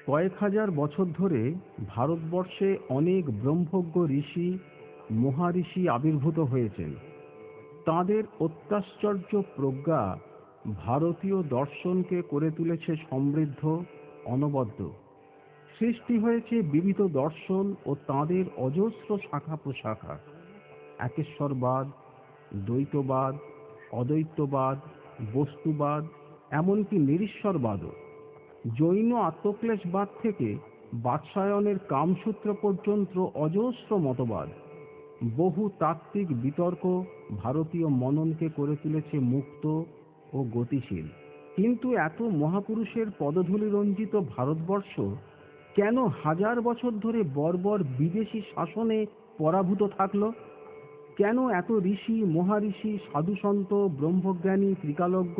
কয়েক হাজার বছর ধরে ভারতবর্ষে অনেক ব্রহ্মজ্ঞ ঋষি মহাঋষি আবির্ভূত হয়েছেন। তাঁদের অত্যাশ্চর্য প্রজ্ঞা ভারতীয় দর্শনকে করে তুলেছে সমৃদ্ধ, অনবদ্য। সৃষ্টি হয়েছে বিবিধ দর্শন ও তাঁদের অজস্র শাখা প্রশাখা। একেশ্বরবাদ, দ্বৈতবাদ, অদ্বৈতবাদ, বস্তুবাদ, এমনকি নিরীশ্বরবাদও। জৈন আত্মক্লেশবাদ থেকে বাৎসায়নের কামসূত্র পর্যন্ত অজস্র মতবাদ, বহু তাত্ত্বিক বিতর্ক ভারতীয় মননকে করে তুলেছে মুক্ত ও গতিশীল। কিন্তু এত মহাপুরুষের পদধূলি রঞ্জিত ভারতবর্ষ কেন হাজার বছর ধরে বর্বর বিদেশি শাসনে পরাভূত থাকল? কেন এত ঋষি মহাঋষি সাধুসন্ত ব্রহ্মজ্ঞানী ত্রিকালজ্ঞ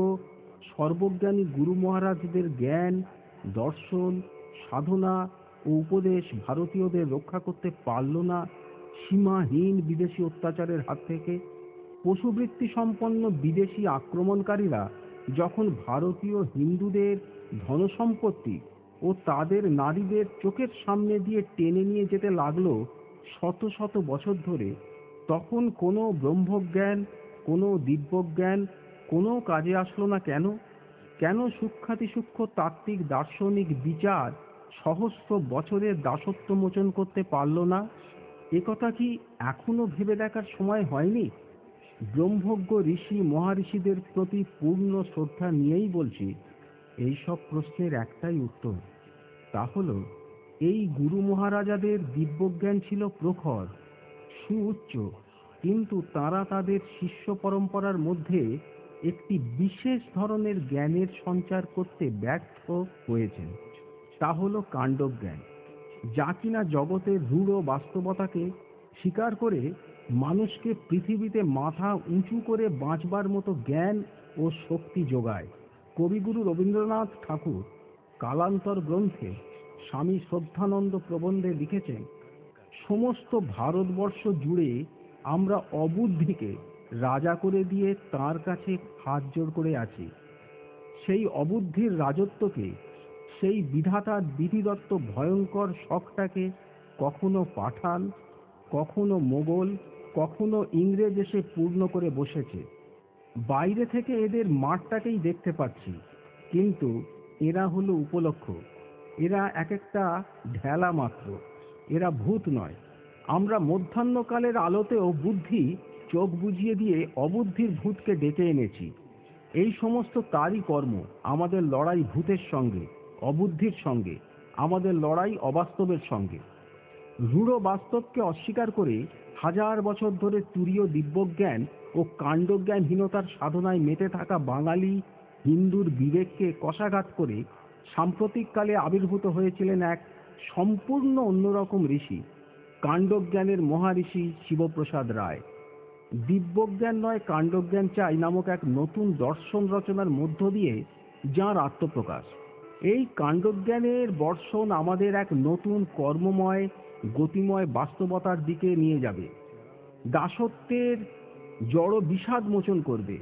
সর্বজ্ঞানী গুরু মহারাজদের জ্ঞান, দর্শন, সাধনা ও উপদেশ ভারতীয়দের রক্ষা করতে পারল না সীমাহীন বিদেশি অত্যাচারের হাত থেকে? পশুবৃত্তি সম্পন্ন বিদেশি আক্রমণকারীরা যখন ভারতীয় হিন্দুদের ধনসম্পত্তি ও তাদের নারীদের চোখের সামনে দিয়ে টেনে নিয়ে যেতে লাগলো শত শত বছর ধরে, তখন কোনো ব্রহ্মজ্ঞান, কোনো দিব্যজ্ঞান কোনো কাজে আসলো না কেন? কেন সূক্ষ্মাতিসূক্ষ্ম তাত্ত্বিক দার্শনিক বিচার সহস্র বছরের দাসত্ব মোচন করতে পারল না? একথা কি এখনো ভেবে দেখার সময় হয়নি? ব্রহ্মজ্ঞ ঋষি মহাঋষিদের প্রতি পূর্ণ শ্রদ্ধা নিয়েই বলছি, এইসব প্রশ্নের একটাই উত্তর, তা হল এই গুরু মহারাজাদের দিব্যজ্ঞান ছিল প্রখর, সুউচ্চ, কিন্তু তারা তাদের শিষ্য পরম্পরার মধ্যে একটি বিশেষ ধরনের জ্ঞানের সঞ্চার করতে ব্যর্থ হয়েছেন। তা হল কাণ্ডজ্ঞান, যা কিনা জগতের রূঢ় বাস্তবতাকে স্বীকার করে মানুষকে পৃথিবীতে মাথা উঁচু করে বাঁচবার মতো জ্ঞান ও শক্তি যোগায়। কবিগুরু রবীন্দ্রনাথ ঠাকুর কালান্তর গ্রন্থে স্বামী শ্রদ্ধানন্দ প্রবন্ধে লিখেছেন, সমস্ত ভারতবর্ষ জুড়ে আমরা অবুদ্ধিকে রাজা করে দিয়ে তার কাছে হাত জোড় করে আছি। সেই অবুদ্ধির রাজত্বকে, সেই বিধাতার বিধিদত্ত ভয়ঙ্কর শখটাকে কখনো পাঠান, কখনো মোগল, কখনো ইংরেজ এসে পূর্ণ করে বসেছে। বাইরে থেকে এদের মাঠটাকেই দেখতে পাচ্ছি, কিন্তু এরা হলো উপলক্ষ, এরা এক একটা ঢেলা মাত্র, এরা ভূত নয়। আমরা মধ্যাহ্নকালের আলোতেও বুদ্ধি চোখ বুজিয়ে দিয়ে অবুদ্ধির ভূতকে ডেকে এনেছি। এই সমস্ত তারই কর্ম। আমাদের লড়াই ভূতের সঙ্গে, অবুদ্ধির সঙ্গে, আমাদের লড়াই অবাস্তবের সঙ্গে। রূঢ় বাস্তবকে অস্বীকার করে হাজার বছর ধরে তুরীয় দিব্যজ্ঞান ও কাণ্ডজ্ঞানহীনতার সাধনায় মেতে থাকা বাঙালি হিন্দুর বিবেককে কষাঘাত করে সাম্প্রতিককালে আবির্ভূত হয়েছিলেন এক সম্পূর্ণ অন্যরকম ঋষি, কাণ্ডজ্ঞানের মহাঋষি শিবপ্রসাদ রায়। দিব্যজ্ঞান নয় কাণ্ডজ্ঞান চাই নামক এক নতুন দর্শন রচনার মধ্য দিয়ে যাঁর আত্মপ্রকাশ। এই কাণ্ডজ্ঞানের বর্ষণ আমাদের এক নতুন কর্মময় গতিময় বাস্তবতার দিকে নিয়ে যাবে, দাসত্বের জড় বিষাদ মোচন করবে।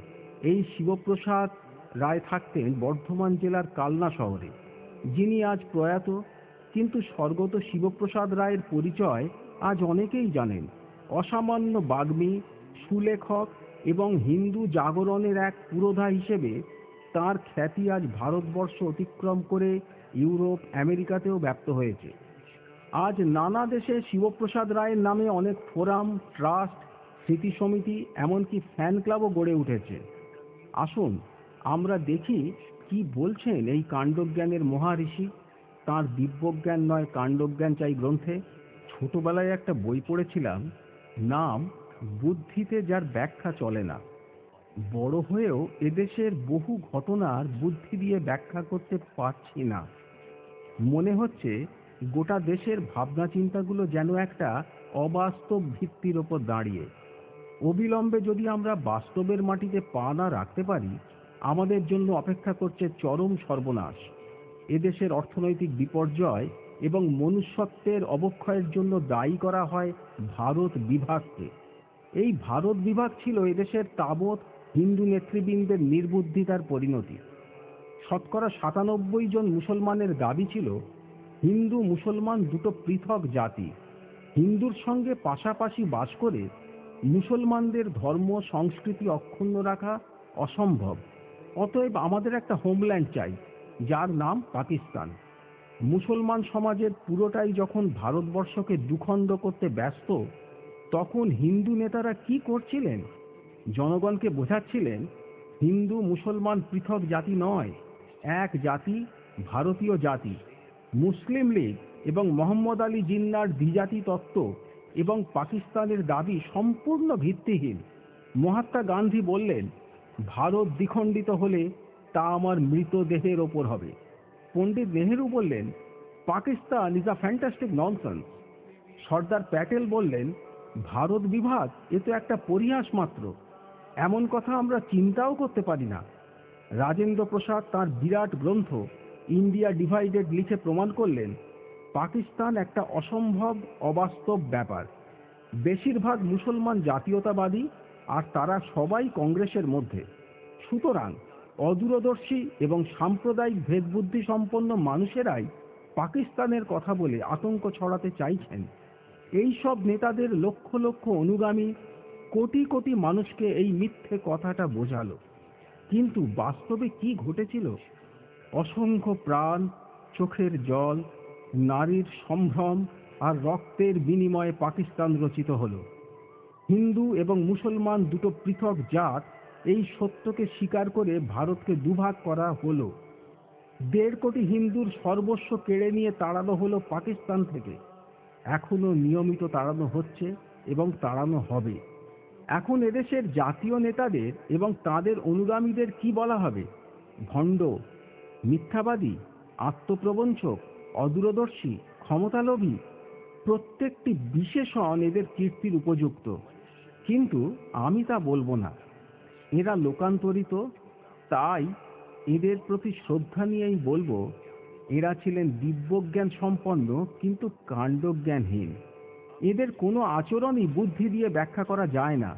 এই শিবপ্রসাদ রায় থাকতেন বর্ধমান জেলার কালনা শহরে, যিনি আজ প্রয়াত, কিন্তু স্বর্গত শিবপ্রসাদ রায়ের পরিচয় আজ অনেকেই জানেন। অসামান্য বাগ্মী, সুলেখক এবং হিন্দু জাগরণের এক পুরোধা হিসেবে তাঁর খ্যাতি আজ ভারতবর্ষ অতিক্রম করে ইউরোপ আমেরিকাতেও ব্যাপ্ত হয়েছে। আজ নানা দেশে শিবপ্রসাদ রায়ের নামে অনেক ফোরাম, ট্রাস্ট, স্মৃতি সমিতি, এমনকি ফ্যান ক্লাবও গড়ে উঠেছে। আসুন আমরা দেখি কি বলছেন এই কাণ্ডজ্ঞানের মহাঋষি তাঁর দিব্যজ্ঞান নয় কাণ্ডজ্ঞান চাই গ্রন্থে। ছোটবেলায় একটা বই পড়েছিলাম, নাম বুদ্ধিতে যার ব্যাখ্যা চলে না। বড় হয়েও এদেশের বহু ঘটনার বুদ্ধি দিয়ে ব্যাখ্যা করতে পারছি না। মনে হচ্ছে গোটা দেশের ভাবনা চিন্তাগুলো যেন একটা অবাস্তব ভিত্তির ওপর দাঁড়িয়ে। অবিলম্বে যদি আমরা বাস্তবের মাটিতে পা না রাখতে পারি, আমাদের জন্য অপেক্ষা করছে চরম সর্বনাশ। এদেশের অর্থনৈতিক বিপর্যয় এবং মনুষ্যত্বের অবক্ষয়ের জন্য দায়ী করা হয় ভারত বিভাগকে। এই ভারত বিভাগ ছিল এদেশের তাবৎ হিন্দু নেতৃবৃন্দের নির্বুদ্ধিতার পরিণতি। শতকরা ৯৭ জন মুসলমানের দাবি ছিল হিন্দু মুসলমান দুটো পৃথক জাতি। হিন্দুর সঙ্গে পাশাপাশি বাস করে মুসলমানদের ধর্ম সংস্কৃতি অক্ষুণ্ণ রাখা অসম্ভব। অতএব আমাদের একটা হোমল্যান্ড চাই, যার নাম পাকিস্তান। মুসলমান সমাজের পুরোটাই যখন ভারতবর্ষকে দুখণ্ড করতে ব্যস্ত, তখন হিন্দু নেতারা কি করছিলেন? জনগণকে বোঝাচ্ছিলেন হিন্দু মুসলমান পৃথক জাতি নয়, এক জাতি, ভারতীয় জাতি। মুসলিম লীগ এবং মোহাম্মদ আলী জিন্নার দ্বিজাতি তত্ত্ব এবং পাকিস্তানের দাবি সম্পূর্ণ ভিত্তিহীন। মহাত্মা গান্ধী বললেন, ভারত দ্বিখণ্ডিত হলে তা আমার মৃতদেহের ওপর হবে। পণ্ডিত নেহেরু বললেন, Pakistan is a fantastic nonsense. Sardar Patel বললেন, ভারত বিভাগ এ তো একটা পরিহাস মাত্র, এমন কথা আমরা চিন্তাও করতে পারি না। রাজেন্দ্র প্রসাদ তাঁর বিরাট গ্রন্থ ইন্ডিয়া ডিভাইডেড লিখে প্রমাণ করলেন, পাকিস্তান একটা অসম্ভব অবাস্তব ব্যাপার। বেশিরভাগ মুসলমান জাতীয়তাবাদী, আর তারা সবাই কংগ্রেসের মধ্যে। সুতরাং অদূরদর্শী এবং সাম্প্রদায়িক ভেদবুদ্ধি সম্পন্ন মানুষেরাই পাকিস্তানের কথা বলে আতঙ্ক ছড়াতে চাইছেন। এই সব নেতাদের লক্ষ লক্ষ অনুগামী কোটি কোটি মানুষকে এই মিথ্যে কথাটা বোঝালো। কিন্তু বাস্তবে কি ঘটেছিল? অসংখ্য প্রাণ, চোখের জল, নারীর সম্ভ্রম আর রক্তের বিনিময়ে পাকিস্তান রচিত হলো। হিন্দু এবং মুসলমান দুটো পৃথক জাত, এই সত্যকে স্বীকার করে ভারতকে দুভাগ করা হলো। 1.5 কোটি হিন্দুর সর্বস্ব কেড়ে নিয়ে তাড়ানো হলো পাকিস্তান থেকে। এখনো নিয়মিত তাড়ানো হচ্ছে এবং তাড়ানো হবে। এখন এদেশের জাতীয় নেতাদের এবং তাদের অনুগামীদের কি বলা হবে? ভণ্ড, মিথ্যাবাদী, আত্মপ্রবঞ্চক, অদূরদর্শী, ক্ষমতালোভী। প্রত্যেকটি বিশেষণ এদের কীর্তির উপযুক্ত, কিন্তু আমি তা বলবো না। এরা লোকান্তরিত, তাই এদের প্রতি শ্রদ্ধা নিয়েই বলবো, এরা ছিলেন দিব্যজ্ঞান সম্পন্ন কিন্তু কাণ্ডজ্ঞানহীন। এদের কোনো আচরণই বুদ্ধি দিয়ে ব্যাখ্যা করা যায় না।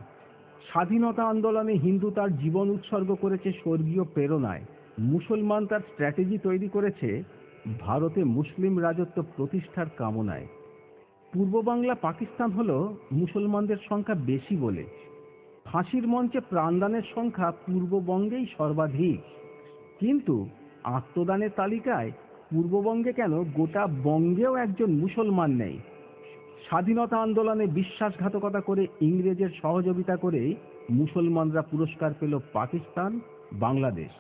স্বাধীনতা আন্দোলনে হিন্দু তার জীবন উৎসর্গ করেছে স্বর্গীয় প্রেরণায়। মুসলমান তার স্ট্র্যাটেজি তৈরি করেছে ভারতে মুসলিম রাজত্ব প্রতিষ্ঠার কামনায়। পূর্ব বাংলা পাকিস্তান হলো মুসলমানদের সংখ্যা বেশি বলে। ফাঁসির মঞ্চে প্রাণদানের সংখ্যা পূর্ববঙ্গেই সর্বাধিক, কিন্তু আত্মদানের তালিকায় পূর্ববঙ্গে কেন গোটা বঙ্গেও একজন মুসলমান নেই। স্বাধীনতা আন্দোলনে বিশ্বাসঘাতকতা করে ইংরেজের সহযোগিতা করে মুসলমানরা পুরস্কার পেল পাকিস্তান, বাংলাদেশ।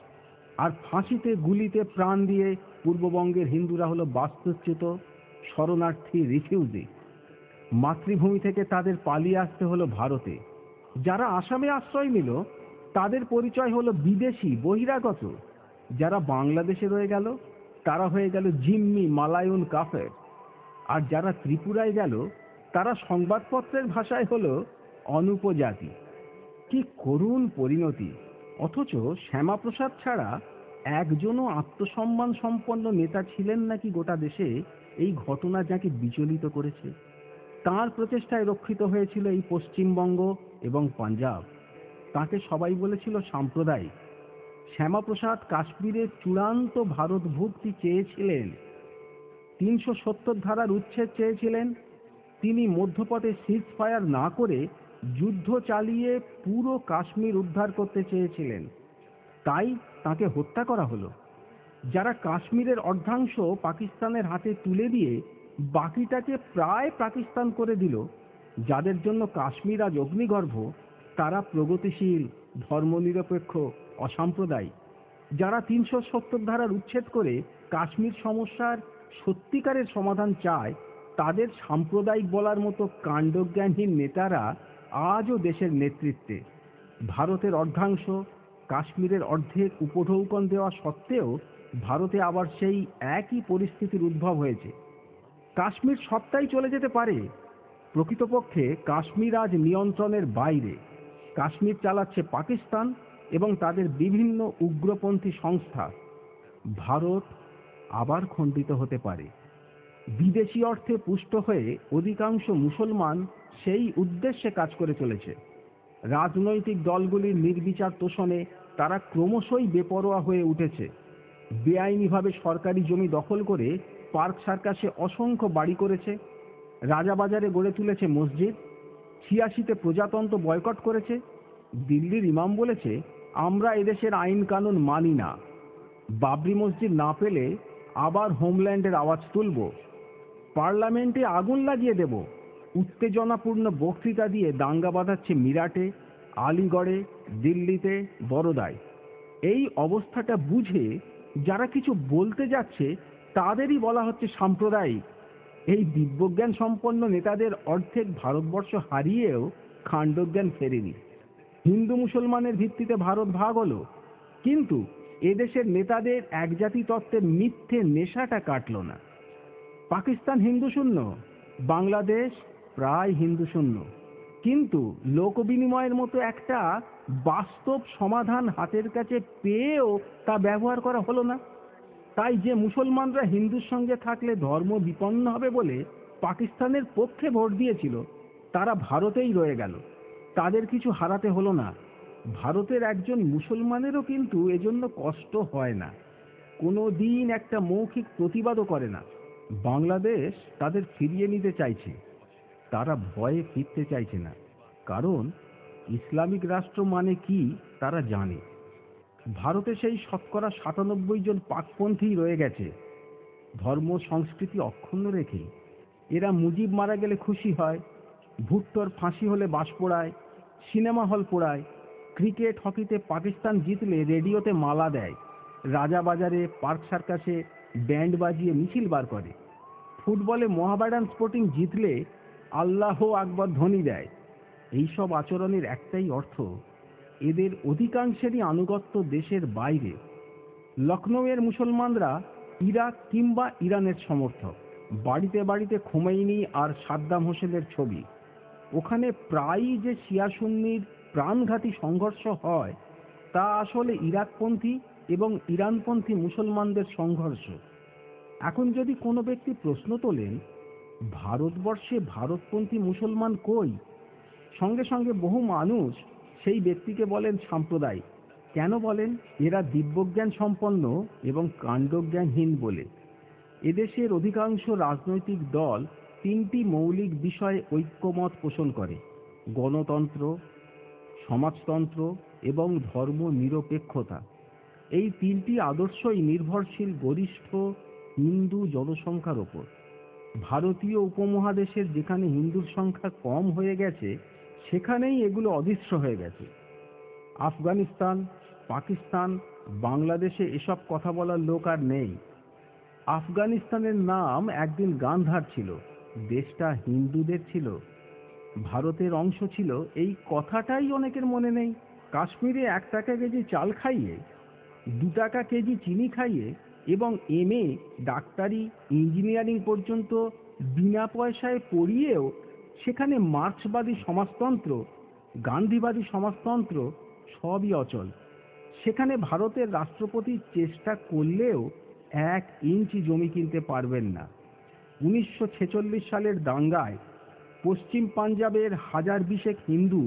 আর ফাঁসিতে গুলিতে প্রাণ দিয়ে পূর্ববঙ্গের হিন্দুরা হলো বাস্তুচ্যুত, শরণার্থী, রিফিউজি। মাতৃভূমি থেকে তাদের পালিয়ে আসতে হলো ভারতে। যারা আসামে আশ্রয় নিল তাদের পরিচয় হলো বিদেশি, বহিরাগত। যারা বাংলাদেশে রয়ে গেল তারা হয়ে গেল জিম্মি, মালায়ুন, কাফের। আর যারা ত্রিপুরায় গেল তারা সংবাদপত্রের ভাষায় হলো অনুপজাতি। কি করুণ পরিণতি! অথচ শ্যামাপ্রসাদ ছাড়া একজনও আত্মসম্মান সম্পন্ন নেতা ছিলেন নাকি গোটা দেশে, এই ঘটনা যাকে বিচলিত করেছে। তাঁর প্রচেষ্টায় রক্ষিত হয়েছিল এই পশ্চিমবঙ্গ এবং পাঞ্জাব। তাকে সবাই বলেছিল সাম্প্রদায়িক। শ্যামাপ্রসাদ কাশ্মীরের চূড়ান্ত ভারতভুক্তি চেয়েছিলেন, 370 ধারার উচ্ছেদ চেয়েছিলেন। তিনি মধ্যপথে সিজ ফায়ার না করে যুদ্ধ চালিয়ে পুরো কাশ্মীর উদ্ধার করতে চেয়েছিলেন। তাই তাকে হত্যা করা হলো। যারা কাশ্মীরের অর্ধাংশ পাকিস্তানের হাতে তুলে দিয়ে বাকিটাকে প্রায় পাকিস্তান করে দিল, যাদের জন্য কাশ্মীর আজ অগ্নিগর্ভ, তারা প্রগতিশীল, ধর্মনিরপেক্ষ, অসাম্প্রদায়িক। যারা 370 ধারার উচ্ছেদ করে কাশ্মীর সমস্যার সত্যিকারের সমাধান চায়, তাদের সাম্প্রদায়িক বলার মতো কাণ্ডজ্ঞানহীন নেতারা আজও দেশের নেতৃত্বে। ভারতের অর্ধাংশ, কাশ্মীরের অর্ধেক উপঢৌকন দেওয়া সত্ত্বেও ভারতে আবার সেই একই পরিস্থিতির উদ্ভব হয়েছে। কাশ্মীর সবটাই চলে যেতে পারে, প্রকৃতপক্ষে কাশ্মীর আজ নিয়ন্ত্রণের বাইরে। কাশ্মীর চালাচ্ছে পাকিস্তান এবং তাদের বিভিন্ন উগ্রপন্থী সংস্থা। ভারত আবার খণ্ডিত হতে পারে। বিদেশি অর্থে পুষ্ট হয়ে অধিকাংশ মুসলমান সেই উদ্দেশ্যে কাজ করে চলেছে। রাজনৈতিক দলগুলির নির্বিচার তোষণে তারা ক্রমশই বেপরোয়া হয়ে উঠেছে। বেআইনিভাবে সরকারি জমি দখল করে পার্ক সার্কাসে অসংখ্য বাড়ি করেছে, রাজাবাজারে গড়ে তুলেছে মসজিদ, 86-তে প্রজাতন্ত্র বয়কট করেছে। দিল্লির ইমাম বলেছে, আমরা এদেশের আইন কানুন মানি না, বাবরি মসজিদ না পেলে আবার হোমল্যান্ডের আওয়াজ তুলব, পার্লামেন্টে আগুন লাগিয়ে দেব। উত্তেজনাপূর্ণ বক্তৃতা দিয়ে দাঙ্গা বাঁধাচ্ছে মিরাটে, আলিগড়ে, দিল্লিতে, বরোদায়। এই অবস্থাটা বুঝে যারা কিছু বলতে যাচ্ছে তাদেরই বলা হচ্ছে সাম্প্রদায়িক। এই দিব্যজ্ঞান সম্পন্ন নেতাদের অর্ধেক ভারতবর্ষ হারিয়েও খাণ্ডজ্ঞান ফেরেনি। হিন্দু মুসলমানের ভিত্তিতে ভারত ভাগ হলো, কিন্তু এদেশের নেতাদের একজাতি তত্ত্বের মিথ্যে নেশাটা কাটল না। পাকিস্তান হিন্দু শূন্য, বাংলাদেশ প্রায় হিন্দু শূন্য, কিন্তু লোক বিনিময়ের মতো একটা বাস্তব সমাধান হাতের কাছে পেয়েও তা ব্যবহার করা হলো না। তাই যে মুসলমানরা হিন্দুর সঙ্গে থাকলে ধর্ম বিপন্ন হবে বলে পাকিস্তানের পক্ষে ভোট দিয়েছিল, তারা ভারতেই রয়ে গেল, তাদের কিছু হারাতে হলো না। ভারতের একজন মুসলমানেরও কিন্তু এজন্য কষ্ট হয় না, কোনো দিন একটা মৌখিক প্রতিবাদও করে না। বাংলাদেশ তাদের ফিরিয়ে নিতে চাইছে, তারা ভয়ে ফিরতে চাইছে না, কারণ ইসলামিক রাষ্ট্র মানে কি তারা জানে। ভারতে সেই 97% পাকপন্থী রয়ে গেছে, ধর্ম সংস্কৃতি অক্ষুণ্ণ রেখে। এরা মুজিব মারা গেলে খুশি হয়, ভুট্টোর ফাঁসি হলে বাস পোড়ায়, সিনেমা হল পোড়ায়, ক্রিকেট হকিতে পাকিস্তান জিতলে রেডিওতে মালা দেয়, রাজাবাজারে পার্ক সার্কাসে ব্যান্ড বাজিয়ে মিছিল বার করে, ফুটবলে মোহামেডান স্পোর্টিং জিতলে আল্লাহ আকবর ধ্বনি দেয়। এইসব আচরণের একটাই অর্থ, এদের অধিকাংশেরই আনুগত্য দেশের বাইরে। লখনৌয়ের মুসলমানরা ইরাক কিংবা ইরানের সমর্থক, বাড়িতে বাড়িতে খোমেনি আর সাদ্দাম হোসেনের ছবি। ওখানে প্রায়ই যে শিয়া সুন্নির প্রাণঘাতী সংঘর্ষ হয়, তা আসলে ইরাকপন্থী এবং ইরানপন্থী মুসলমানদের সংঘর্ষ। এখন যদি কোনো ব্যক্তি প্রশ্ন তোলেন, ভারতবর্ষে ভারতপন্থী মুসলমান কই, সঙ্গে সঙ্গে বহু মানুষ সেই ব্যক্তিকে বলেন সাম্প্রদায়িক। কেন বলেন? এরা দিব্যজ্ঞান সম্পন্ন এবং কাণ্ডজ্ঞানহীন বলে। এদেশের অধিকাংশ রাজনৈতিক দল 3টি মৌলিক বিষয়ে ঐক্যমত পোষণ করে: গণতন্ত্র, সমাজতন্ত্র এবং ধর্ম নিরপেক্ষতা। এই 3টি আদর্শই নির্ভরশীল গরিষ্ঠ হিন্দু জনসংখ্যার ওপর। ভারতীয় উপমহাদেশের যেখানে হিন্দুর সংখ্যা কম হয়ে গেছে, সেখানেই এগুলো অদৃশ্য হয়ে গেছে। আফগানিস্তান, পাকিস্তান, বাংলাদেশে এসব কথা বলার লোক আর নেই। আফগানিস্তানের নাম একদিন গান্ধার ছিল, দেশটা হিন্দুদের ছিল, ভারতের অংশ ছিল, এই কথাটাই অনেকের মনে নেই। কাশ্মীরে 1 টাকা কেজি চাল খাইয়ে, 2 টাকা কেজি চিনি খাইয়ে এবং MA, ডাক্তারি, ইঞ্জিনিয়ারিং পর্যন্ত বিনা পয়সায় পড়িয়েও সেখানে মার্ক্সবাদী সমাজতন্ত্র, গান্ধীবাদী সমাজতন্ত্র সবই অচল। সেখানে ভারতের রাষ্ট্রপতি চেষ্টা করলেও 1 ইঞ্চি জমি কিনতে পারবেন না। 1946 সালের দাঙ্গায় পশ্চিম পাঞ্জাবের 1000 হিন্দু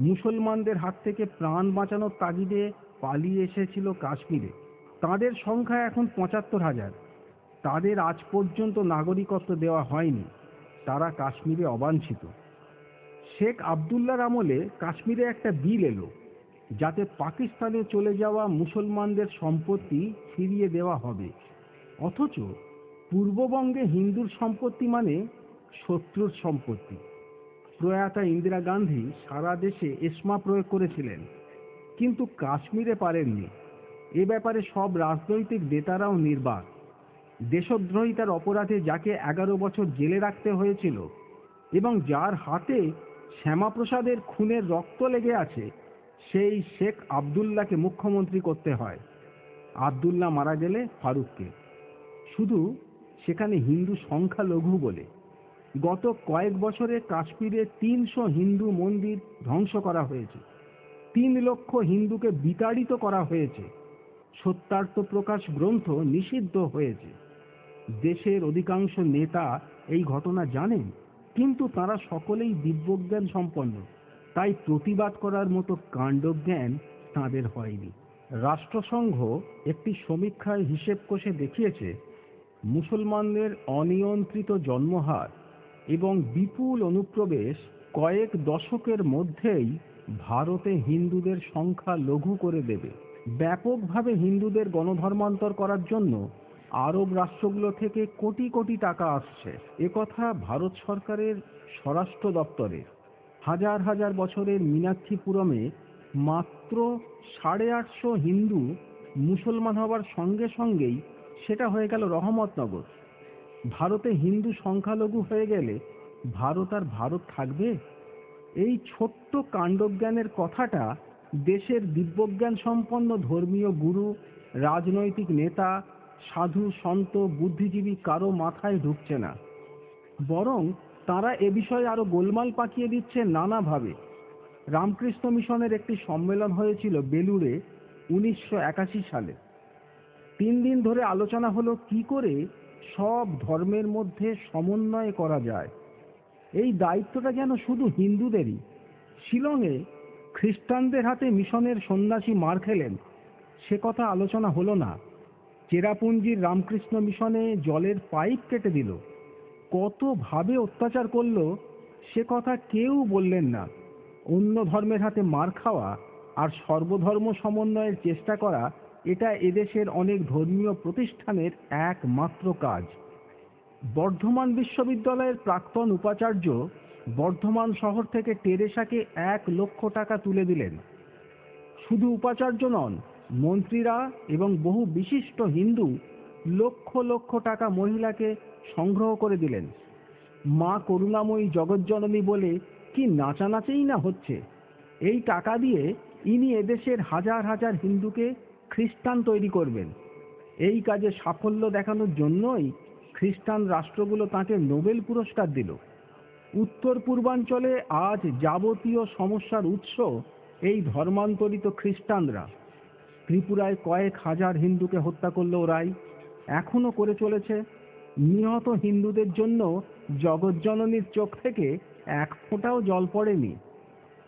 মুসলমানদের হাত থেকে প্রাণ বাঁচানোর তাগিদে পালিয়ে এসেছিল কাশ্মীরে। তাদের সংখ্যা এখন 75,000। তাদের আজ পর্যন্ত নাগরিকত্ব দেওয়া হয়নি, তারা কাশ্মীরে অবাঞ্ছিত। শেখ আবদুল্লাহর আমলে কাশ্মীরে একটা বিল এলো, যাতে পাকিস্তানে চলে যাওয়া মুসলমানদের সম্পত্তি ফিরিয়ে দেওয়া হবে। অথচ পূর্ববঙ্গে হিন্দুর সম্পত্তি মানে শত্রুর সম্পত্তি। প্রয়াতা ইন্দিরা গান্ধী সারা দেশে এসমা প্রয়োগ করেছিলেন, কিন্তু কাশ্মীরে পারেননি। এ ব্যাপারে সব রাজনৈতিক নেতারাও নির্বাক। দেশদ্রোহিতার অপরাধে যাকে 11 বছর জেলে রাখতে হয়েছিল এবং যার হাতে শ্যামাপ্রসাদের খুনের রক্ত লেগে আছে, সেই শেখ আবদুল্লাহকে মুখ্যমন্ত্রী করতে হয়। আবদুল্লাহ মারা গেলে ফারুককে, শুধু সেখানে হিন্দু সংখ্যালঘু বলে। গত কয়েক বছরে কাশ্মীরে 300 হিন্দু মন্দির ধ্বংস করা হয়েছে, 3 লক্ষ হিন্দুকে বিতাড়িত করা হয়েছে, সত্যার্থ প্রকাশ গ্রন্থ নিষিদ্ধ হয়েছে। দেশের অধিকাংশ নেতা এই ঘটনা জানেন, কিন্তু তারা সকলেই দিব্যজ্ঞান সম্পন্ন, তাই প্রতিবাদ করার মতো কাণ্ডজ্ঞান তাঁদের হয়নি। রাষ্ট্রসংঘ একটি সমীক্ষায় হিসেব কষে দেখিয়েছে, মুসলমানদের অনিয়ন্ত্রিত জন্মহার এবং বিপুল অনুপ্রবেশ কয়েক দশকের মধ্যেই ভারতে হিন্দুদের সংখ্যা লঘু করে দেবে। ব্যাপকভাবে হিন্দুদের গণধর্মান্তর করার জন্য আরব রাষ্ট্রগুলো থেকে কোটি কোটি টাকা আসছে, একথা ভারত সরকারের স্বরাষ্ট্র দপ্তরের। হাজার হাজার বছরের মীনাক্ষীপুরমে মাত্র 850 হিন্দু মুসলমান হবার সঙ্গে সঙ্গেই সেটা হয়ে গেল রহমতনগর। ভারতে হিন্দু সংখ্যালঘু হয়ে গেলে ভারত আর ভারত থাকবে? এই ছোট্ট কাণ্ডজ্ঞানের কথাটা দেশের দিব্যজ্ঞান সম্পন্ন ধর্মীয় গুরু, রাজনৈতিক নেতা, সাধু সন্ত, বুদ্ধিজীবী কারো মাথায় ঢুকছে না। বরং তারা এ বিষয়ে আরো গোলমাল পাকিয়ে দিচ্ছে নানাভাবে। রামকৃষ্ণ মিশনের একটি সম্মেলন হয়েছিল বেলুড়ে 1981 সালে। 3 দিন ধরে আলোচনা হলো কি করে সব ধর্মের মধ্যে সমন্বয় করা যায়। এই দায়িত্বটা যেন শুধু হিন্দুদেরই। শিলংয়ে খ্রিস্টানদের হাতে মিশনের সন্ন্যাসী মার খেলেন, সে কথা আলোচনা হলো না। চেরাপুঞ্জির রামকৃষ্ণ মিশনে জলের পাইপ কেটে দিল, কতভাবে অত্যাচার করলো সে কথা কেউ বললেন না। অন্য ধর্মের হাতে মার খাওয়া আর সর্বধর্ম সমন্বয়ের চেষ্টা করা, এটা এদেশের অনেক ধর্মীয় প্রতিষ্ঠানের একমাত্র কাজ। বর্ধমান বিশ্ববিদ্যালয়ের প্রাক্তন উপাচার্য বর্ধমান শহর থেকে টেরেসাকে 1 লক্ষ টাকা তুলে দিলেন। শুধু উপাচার্য নন, মন্ত্রীরা এবং বহু বিশিষ্ট হিন্দু লক্ষ লক্ষ টাকা মহিলাকে সংগ্রহ করে দিলেন। মা করুণাময়ী জগজ্জননী বলে কি নাচানাচিই না হচ্ছে। এই টাকা দিয়ে ইনি এদেশের হাজার হাজার হিন্দুকে খ্রিস্টান তৈরি করবেন। এই কাজে সাফল্য দেখানোর জন্যই খ্রিস্টান রাষ্ট্রগুলো তাঁকে নোবেল পুরস্কার দিল। উত্তর পূর্বাঞ্চলে আজ যাবতীয় সমস্যার উৎস এই ধর্মান্তরিত খ্রিস্টানরা। ত্রিপুরায় কয়েক হাজার হিন্দুকে হত্যা করল ওরাই, এখনো করে চলেছে। নিহত হিন্দুদের জন্য জগজ্জননীর চোখ থেকে এক ফোঁটাও জল পড়েনি।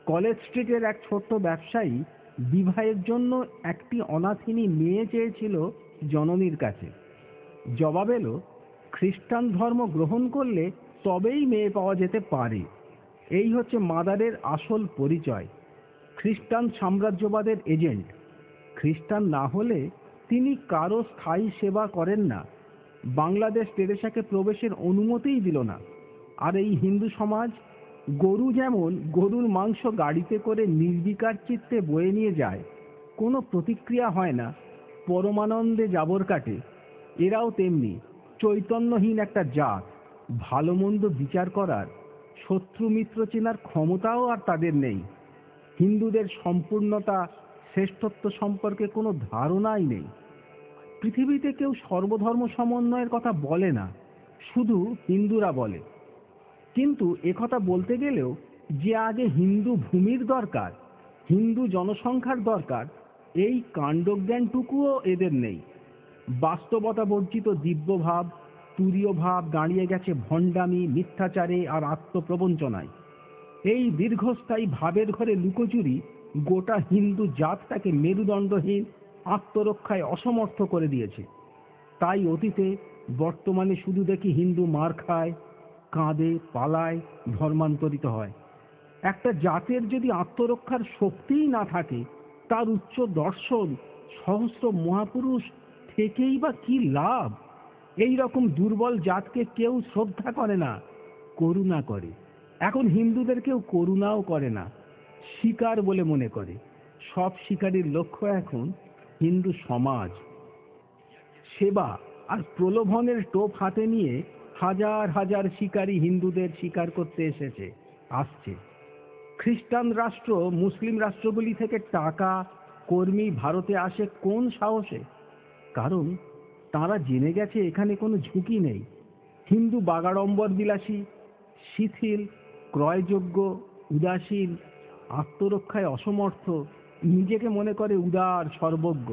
কলেজ স্ট্রিটের এক ছোট্ট ব্যবসায়ী বিবাহের জন্য একটি অনাথিনী মেয়ে চেয়েছিল জননীর কাছে। জবাব এলো, খ্রিস্টান ধর্ম গ্রহণ করলে তবেই মেয়ে পাওয়া যেতে পারে। এই হচ্ছে মাদারের আসল পরিচয়, খ্রিস্টান সাম্রাজ্যবাদের এজেন্ট। খ্রিস্টান না হলে তিনি কারো স্থায়ী সেবা করেন না। বাংলাদেশ টেরেসাকে প্রবেশের অনুমতিই দিল না। আর এই হিন্দু সমাজ, গরু যেমন গরুর মাংস গাড়িতে করে নির্বিকার চিত্তে বয়ে নিয়ে যায়, কোনো প্রতিক্রিয়া হয় না, পরমানন্দে জাবর কাটে, এরাও তেমনি চৈতন্যহীন একটা জাত। ভালো মন্দ বিচার করার, শত্রু মিত্র চেনার ক্ষমতাও আর তাদের নেই। হিন্দুদের সম্পূর্ণতা, শ্রেষ্ঠত্ব সম্পর্কে কোনো ধারণাই নেই। পৃথিবীতে কেউ সর্বধর্ম সমন্বয়ের কথা বলে না, শুধু হিন্দুরা বলে। কিন্তু একথা বলতে গেলেও যে আগে হিন্দু ভূমির দরকার, হিন্দু জনসংখ্যার দরকার, এই কাণ্ডজ্ঞানটুকুও এদের নেই। বাস্তবতা বর্জিত দিব্যভাব, তুরীয় ভাব দাঁড়িয়ে গেছে ভণ্ডামি, মিথ্যাচারে আর আত্মপ্রবঞ্চনায়। এই দীর্ঘস্থায়ী ভাবের ঘরে লুকোচুরি গোটা হিন্দু জাতটাকে মেরুদণ্ডহীন, আত্মরক্ষায় অসমর্থ করে দিয়েছে। তাই অতীতে বর্তমানে শুধু দেখি হিন্দু মার খায়, কাঁদে, পালায়, ধর্মান্তরিত হয়। একটা জাতের যদি আত্মরক্ষার শক্তিই না থাকে, তার উচ্চ দর্শন, সহস্র মহাপুরুষ থেকেই বা কি লাভ? এই রকম দুর্বল জাতকে কেউ শ্রদ্ধা করে না, করুণা করে। এখন হিন্দুদের কেউ করুণাও করে না, শিকার বলে মনে করে। সব শিকারীর লক্ষ্য এখন হিন্দু সমাজ। সেবা আর প্রলোভনের টোপ হাতে নিয়ে হাজার হাজার শিকারী হিন্দুদের শিকার করতে আসছে। খ্রিস্টান রাষ্ট্র, মুসলিম রাষ্ট্রগুলি থেকে টাকা, কর্মী ভারতে আসে কোন সাহসে? কারণ তারা জেনে গেছে এখানে কোনো ঝুঁকি নেই। হিন্দু বাগাড়ম্বর বিলাসী, শিথিল, ক্রয়যোগ্য, উদাসীন, আত্মরক্ষায় অসমর্থ, নিজেকে মনে করে উদার, সর্বজ্ঞ।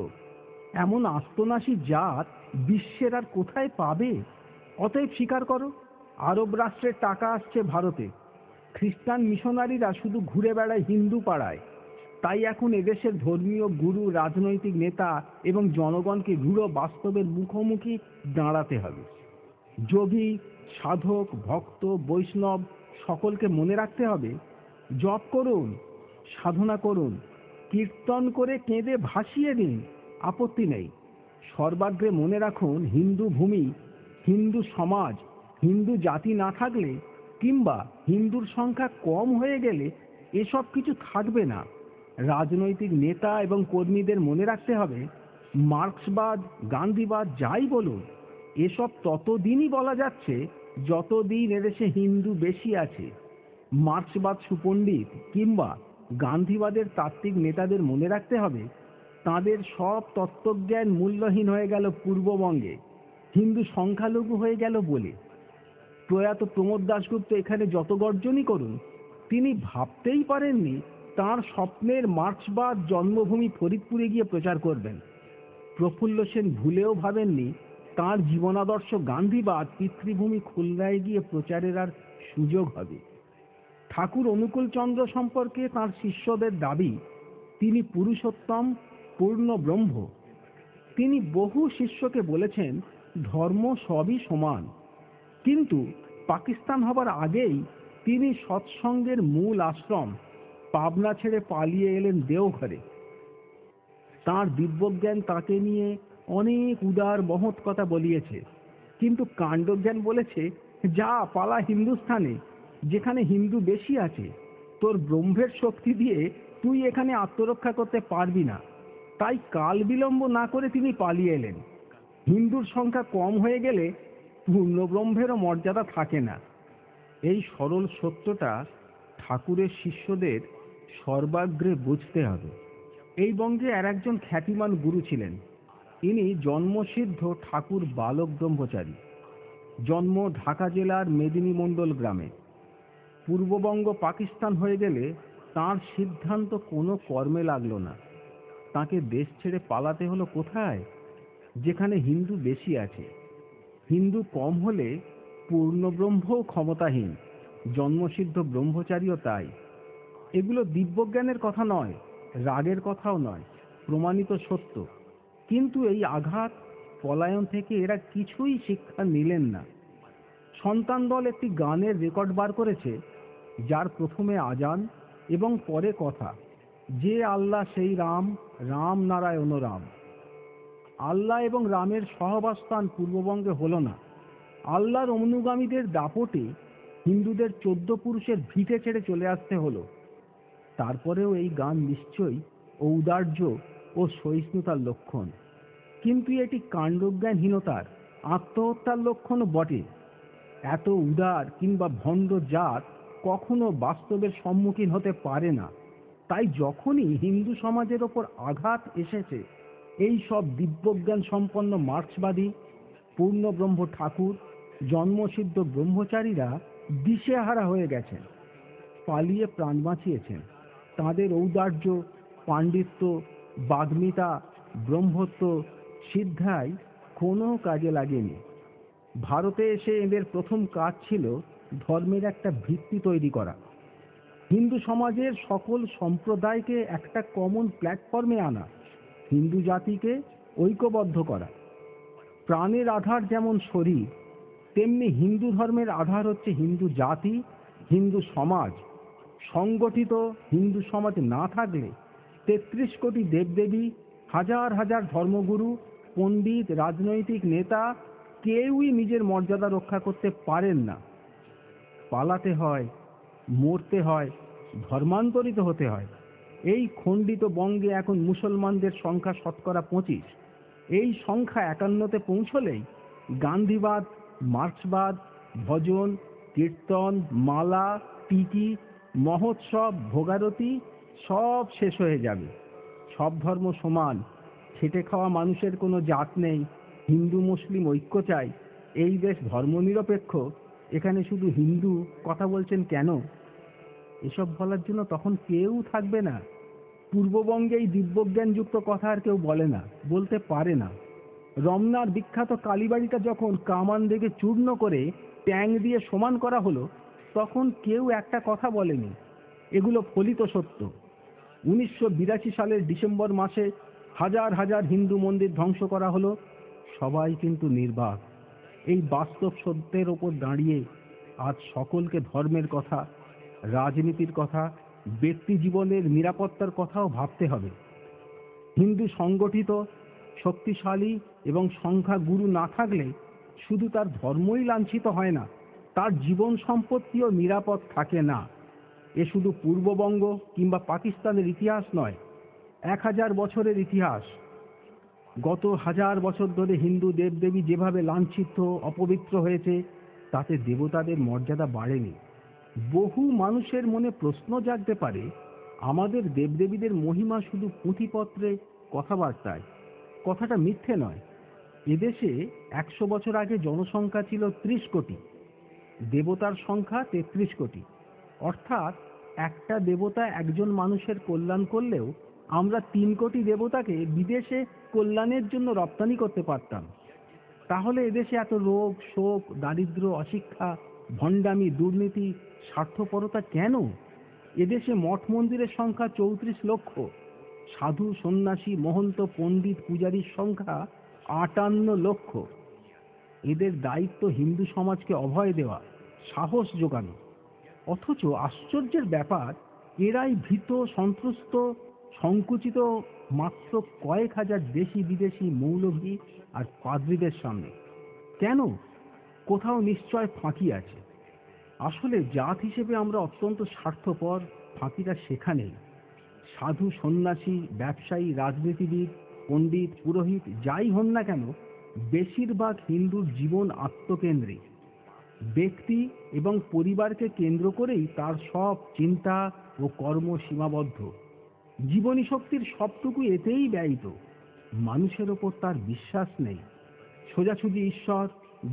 এমন আস্তনাসী জাত বিশ্বের আর কোথায় পাবে? অতএব স্বীকার করো, আরব রাষ্ট্রের টাকা আসছে ভারতে। খ্রিস্টান মিশনারিরা শুধু ঘুরে বেড়ায় হিন্দু পাড়ায়। তাই এখন এদেশের ধর্মীয় গুরু, রাজনৈতিক নেতা এবং জনগণকে রূঢ় বাস্তবের মুখোমুখি দাঁড়াতে হবে। যোগী, সাধক, ভক্ত, বৈষ্ণব সকলকে মনে রাখতে হবে, জপ করুন, সাধনা করুন, কীর্তন করে কেঁদে ভাসিয়ে দিন, আপত্তি নেই। সর্বাগ্রে মনে রাখুন, হিন্দু ভূমি, হিন্দু সমাজ, হিন্দু জাতি না থাকলে কিংবা হিন্দুর সংখ্যা কম হয়ে গেলে এসব কিছু থাকবে না। রাজনৈতিক নেতা এবং কর্মীদের মনে রাখতে হবে, মার্ক্সবাদ, গান্ধীবাদ যাই বলুন, এসব ততদিনই বলা যাচ্ছে যতদিন এদেশে হিন্দু বেশি আছে। মার্ক্সবাদ সুপণ্ডিত কিংবা গান্ধীবাদের তাত্ত্বিক নেতাদের মনে রাখতে হবে, তাদের সব তত্ত্বজ্ঞান মূল্যহীন হয়ে গেল পূর্ববঙ্গে, হিন্দু সংখ্যালঘু হয়ে গেল বলে। প্রয়াত প্রমোদ দাশগুপ্ত এখানে যত গর্জনই করুন, তিনি ভাবতেই পারেননি তাঁর স্বপ্নের মার্ক্সবাদ জন্মভূমি ফরিদপুরে গিয়ে প্রচার করবেন। প্রফুল্ল সেন ভুলেও ভাবেননি তাঁর জীবনাদর্শ গান্ধীবাদ পিতৃভূমি খুলনায় গিয়ে প্রচারের আর সুযোগ হবে। ঠাকুর অনুকূল চন্দ্র সম্পর্কে তাঁর শিষ্যদের দাবি, তিনি পুরুষোত্তম, পূর্ণ ব্রহ্ম। তিনি বহু শিষ্যকে বলেছেন ধর্ম সবই সমান, কিন্তু পাকিস্তান হবার আগেই তিনি সৎসঙ্গের মূল আশ্রম পাবনা ছেড়ে পালিয়ে এলেন দেওঘরে। তাঁর দিব্যজ্ঞান তাকে নিয়ে অনেক উদার মহৎ কথা বলিয়েছে, কিন্তু কাণ্ডজ্ঞান বলেছে, যা পালা হিন্দুস্থানে, যেখানে হিন্দু বেশি আছে। তোর ব্রহ্মের শক্তি দিয়ে তুই এখানে আত্মরক্ষা করতে পারবি না। তাই কাল বিলম্ব না করে তিনি পালিয়ে এলেন। হিন্দুর সংখ্যা কম হয়ে গেলে পূর্ণব্রহ্মেরও মর্যাদা থাকে না। এই সরল সত্যটা ঠাকুরের শিষ্যদের সর্বাগ্রে বুঝতে হবে। এই বঙ্গে আর একজন খ্যাতিমান গুরু ছিলেন। ইনি জন্মসিদ্ধ ঠাকুর বালক ব্রহ্মচারী। জন্ম ঢাকা জেলার মেদিনী মণ্ডল গ্রামে। পূর্ববঙ্গ পাকিস্তান হয়ে গেলে তাঁর সিদ্ধান্ত কোনো কর্মে লাগলো না। তাকে দেশ ছেড়ে পালাতে হলো কোথায়? যেখানে হিন্দু বেশি আছে। হিন্দু কম হলে পূর্ণব্রহ্মও ক্ষমতাহীন, জন্মসিদ্ধ ব্রহ্মচারীও তাই। এগুলো দিব্যজ্ঞানের কথা নয়, রাগের কথাও নয়, প্রমাণিত সত্য। কিন্তু এই আঘাত, পলায়ন থেকে এরা কিছুই শিক্ষা নিলেন না। সন্তান দল একটি গানের রেকর্ড বার করেছে, যার প্রথমে আজান এবং পরে কথা, যে আল্লাহ সেই রাম, রাম নারায়ণ রাম। আল্লাহ এবং রামের সহাবস্থান পূর্ববঙ্গে হলো না। আল্লাহর অনুগামীদের দাপটে হিন্দুদের 14 পুরুষের ভিটে ছেড়ে চলে আসতে হলো। তারপরেও এই গান নিশ্চয়ই ঔদার্য ও সহিষ্ণুতার লক্ষণ, কিন্তু এটি কাণ্ডজ্ঞানহীনতার, আত্মহত্যার লক্ষণও বটে। এত উদার কিংবা ভণ্ড জাত কখনো বাস্তবের সম্মুখীন হতে পারে না। তাই যখনই হিন্দু সমাজের ওপর আঘাত এসেছে, এই সব দিব্যজ্ঞান সম্পন্ন মার্ক্সবাদী, পূর্ণব্রহ্ম ঠাকুর, জন্মসিদ্ধ ব্রহ্মচারীরা দিশেহারা হয়ে গেছেন, পালিয়ে প্রাণ বাঁচিয়েছেন। তাঁদের ঔদার্য, পাণ্ডিত্য, বাগ্মিতা, ব্রহ্মত্ব, সিদ্ধাই কোনো কাজে লাগেনি। ভারতে এসে এদের প্রথম কাজ ছিল ধর্মের একটা ভিত্তি তৈরি করা, হিন্দু সমাজের সকল সম্প্রদায়কে একটা কমন প্ল্যাটফর্মে আনা, হিন্দু জাতিকে ঐক্যবদ্ধ করা। প্রাণের আধার যেমন শরীর, তেমনি হিন্দু ধর্মের আধার হচ্ছে হিন্দু জাতি, হিন্দু সমাজ। সংগঠিত হিন্দু সমাজ না থাকলে 33 কোটি দেবদেবী, হাজার হাজার ধর্মগুরু, পণ্ডিত, রাজনৈতিক নেতা কেউই নিজের মর্যাদা রক্ষা করতে পারেন না। পালাতে হয়, মরতে হয়, ধর্মান্তরিত হতে হয়। এই খণ্ডিত বঙ্গে এখন মুসলমানদের সংখ্যা শতকরা 25। এই সংখ্যা 51-তে পৌঁছলেই গান্ধীবাদ, মার্ক্সবাদ, ভজন, কীর্তন, মালা, টিকি, মহোৎসব, ভোগারতি সব শেষ হয়ে যাবে। সব ধর্ম সমান, খেটে খাওয়া মানুষের কোনো জাত নেই। হিন্দু মুসলিম ঐক্য চাই। এই দেশ ধর্মনিরপেক্ষ, এখানে শুধু হিন্দু কথা বলছেন কেন? এসব বলার জন্য তখন কেউ থাকবে না। পূর্ববঙ্গে এই দিব্যজ্ঞানযুক্ত কথা আর কেউ বলে না, বলতে পারে না। রমনার বিখ্যাত কালীবাড়িটা যখন কামান থেকে চূর্ণ করে ট্যাং দিয়ে সমান করা হলো, তখন কেউ একটা কথা বলেনি। এগুলো ফলিত সত্য। 1982 সালের ডিসেম্বর মাসে হাজার হাজার হিন্দু মন্দির ধ্বংস করা হলো। সবাই কিন্তু নির্বাক। এই বাস্তব সত্যের ওপর দাঁড়িয়ে আজ সকলকে ধর্মের কথা, রাজনীতির কথা, ব্যক্তি জীবনের নিরাপত্তার কথাও ভাবতে হবে। হিন্দু সংগঠিত, শক্তিশালী এবং সংখ্যাগুরু না থাকলে শুধু তার ধর্মই লাঞ্ছিত হয় না, তার জীবন সম্পত্তিও নিরাপদ থাকে না। এ শুধু পূর্ববঙ্গ কিংবা পাকিস্তানের ইতিহাস নয়, 1000 বছরের ইতিহাস। গত 1000 বছর ধরে হিন্দু দেবদেবী যেভাবে লাঞ্ছিত, অপবিত্র হয়েছে, তাতে দেবতাদের মর্যাদা বাড়েনি। বহু মানুষের মনে প্রশ্ন জাগতে পারে, আমাদের দেবদেবীদের মহিমা শুধু পুঁথিপত্রে, কথাবার্তায়। কথাটা মিথ্যে নয়। এদেশে 100 বছর আগে জনসংখ্যা ছিল 30 কোটি, দেবতার সংখ্যা 33 কোটি। অর্থাৎ একটা দেবতা একজন মানুষের কল্যাণ করলেও আমরা 3 কোটি দেবতাকে বিদেশে কল্যাণের জন্য রপ্তানি করতে পারতাম। তাহলে এদেশে এত রোগ, শোক, দারিদ্র, অশিক্ষা, ভণ্ডামি, দুর্নীতি, স্বার্থপরতা কেন? এদেশে মঠ মন্দিরের সংখ্যা 34 লক্ষ, সাধু, সন্ন্যাসী, মহন্ত, পণ্ডিত, পূজারীর সংখ্যা 58 লক্ষ। এদের দায়িত্ব হিন্দু সমাজকে অভয় দেওয়া, সাহস যোগানো। অথচ আশ্চর্যের ব্যাপার, এরাই ভীত, সন্ত্রস্ত, সংকুচিত মাত্র কয়েক হাজার দেশি বিদেশি মৌলভী আর পাদ্রীদের সামনে। কেন? কোথাও নিশ্চয় ফাঁকি আছে। আসলে জাত হিসেবে আমরা অত্যন্ত স্বার্থপর। ফাঁকিটা সেখানেই। সাধু, সন্ন্যাসী, ব্যবসায়ী, রাজনীতিবিদ, পণ্ডিত, পুরোহিত যাই হন না কেন, বেশিরভাগ হিন্দুর জীবন আত্মকেন্দ্রিক। ব্যক্তি এবং পরিবারকে কেন্দ্র করেই তার সব চিন্তা ও কর্ম সীমাবদ্ধ। জীবনী শক্তির সবটুকু এতেই ব্যয়িত। মানুষের ওপর তার বিশ্বাস নেই। সোজাসুজি ঈশ্বর,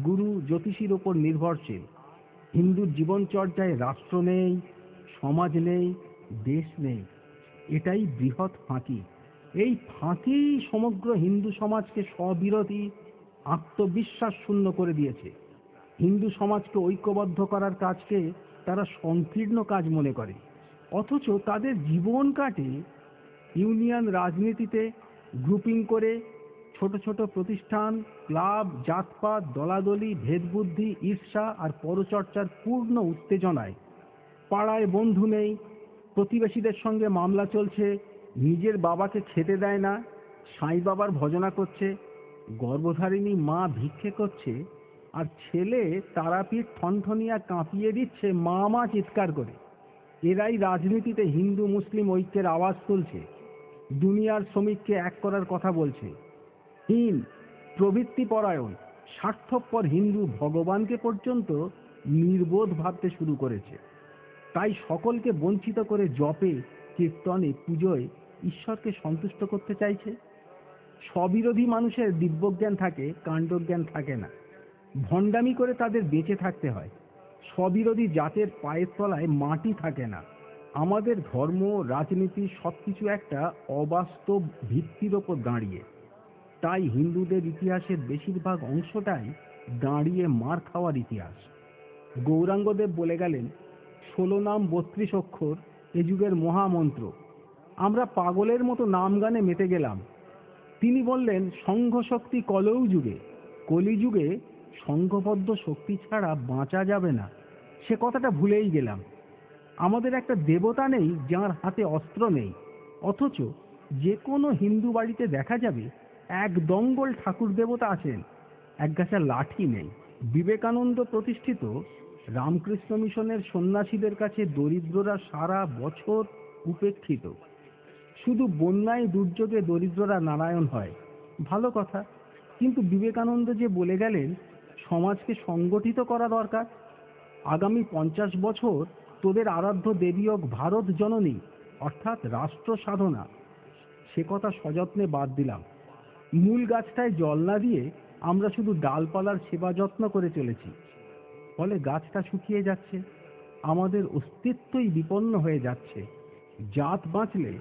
গুরু, জ্যোতিষীর ওপর নির্ভরশীল। হিন্দুর জীবনচর্যায় রাষ্ট্র নেই, সমাজ নেই, দেশ নেই। এটাই বৃহৎ ফাঁকি। এই ফাঁকি সমগ্র হিন্দু সমাজকে স্ববিরোধী, আত্মবিশ্বাস শূন্য করে দিয়েছে। হিন্দু সমাজকে ঐক্যবদ্ধ করার কাজকে তারা সংকীর্ণ কাজ মনে করে। অথচ তাদের জীবন কাটে ইউনিয়ন রাজনীতিতে, গ্রুপিং করে, ছোট ছোট প্রতিষ্ঠান, ক্লাব, জাতপাত, দলাদলি, ভেদবুদ্ধি, ঈর্ষা আর পরচর্চার পূর্ণ উত্তেজনায়। পাড়ায় বন্ধু নেই, প্রতিবেশীদের সঙ্গে মামলা চলছে, নিজের বাবাকে খেতে দেয় না, সাঁই বাবার ভজনা করছে, গর্ভধারিণী মা ভিক্ষে করছে, আর ছেলে তারাপীঠ ঠনঠনিয়া কাঁপিয়ে দিচ্ছে মা মা চিৎকার করে। এরাই রাজনীতিতে হিন্দু মুসলিম ঐক্যের আওয়াজ তুলছে, দুনিয়ার শ্রমিককে এক করার কথা বলছে। হীন, প্রবৃত্তিপরায়ণ, স্বার্থপর হিন্দু ভগবানকে পর্যন্ত নির্বোধ ভাবতে শুরু করেছে। তাই সকলকে বঞ্চিত করে জপে, কীর্তনে, পুজোয় ঈশ্বরকে সন্তুষ্ট করতে চাইছে। স্ববিরোধী মানুষের দিব্যজ্ঞান থাকে, কাণ্ডজ্ঞান থাকে না। ভণ্ডামি করে তাদের বেঁচে থাকতে হয়। স্ববিরোধী জাতের পায়ের তলায় মাটি থাকে না। আমাদের ধর্ম, রাজনীতি সবকিছু একটা অবাস্তব ভিত্তির ওপর দাঁড়িয়ে। তাই হিন্দুদের ইতিহাসের বেশিরভাগ অংশটাই দাঁড়িয়ে মার খাওয়ার ইতিহাস। গৌরাঙ্গদেব বলে গেলেন, 16 নাম 32 অক্ষর এ যুগের মহামন্ত্র। আমরা পাগলের মতো নাম গানে মেতে গেলাম। তিনি বললেন, সংঘ শক্তি কলৌ যুগে, কলিযুগে সংঘবদ্ধ শক্তি ছাড়া বাঁচা যাবে না। সে কথাটা ভুলেই গেলাম। আমাদের একটা দেবতা নেই যার হাতে অস্ত্র নেই, অথচ যে কোনো হিন্দু বাড়িতে দেখা যাবে এক দঙ্গল ঠাকুর দেবতা আছেন, একগাছা লাঠি নেই। বিবেকানন্দ প্রতিষ্ঠিত রামকৃষ্ণ মিশনের সন্ন্যাসীদের কাছে দরিদ্ররা সারা বছর উপেক্ষিত। শুধু বন্যায় দুর্যোগে দরিদ্ররা নারায়ণ হয়, ভালো কথা, কিন্তু বিবেকানন্দ যে বলে গেলেন সমাজকে সংগঠিত করা দরকার। আগামী 50 বছর তোদের আরাধ্য দেবী হোক ভারত জননী, অর্থাৎ রাষ্ট্র সাধনা। সে কথা সযত্নে বাদ দিলাম। মূল গাছটায় জল না দিয়ে আমরা শুধু ডালপালার সেবা যত্ন করে চলেছি। ফলে গাছটা শুকিয়ে যাচ্ছে, আমাদের অস্তিত্বই বিপন্ন হয়ে যাচ্ছে। জাত বাঁচলে,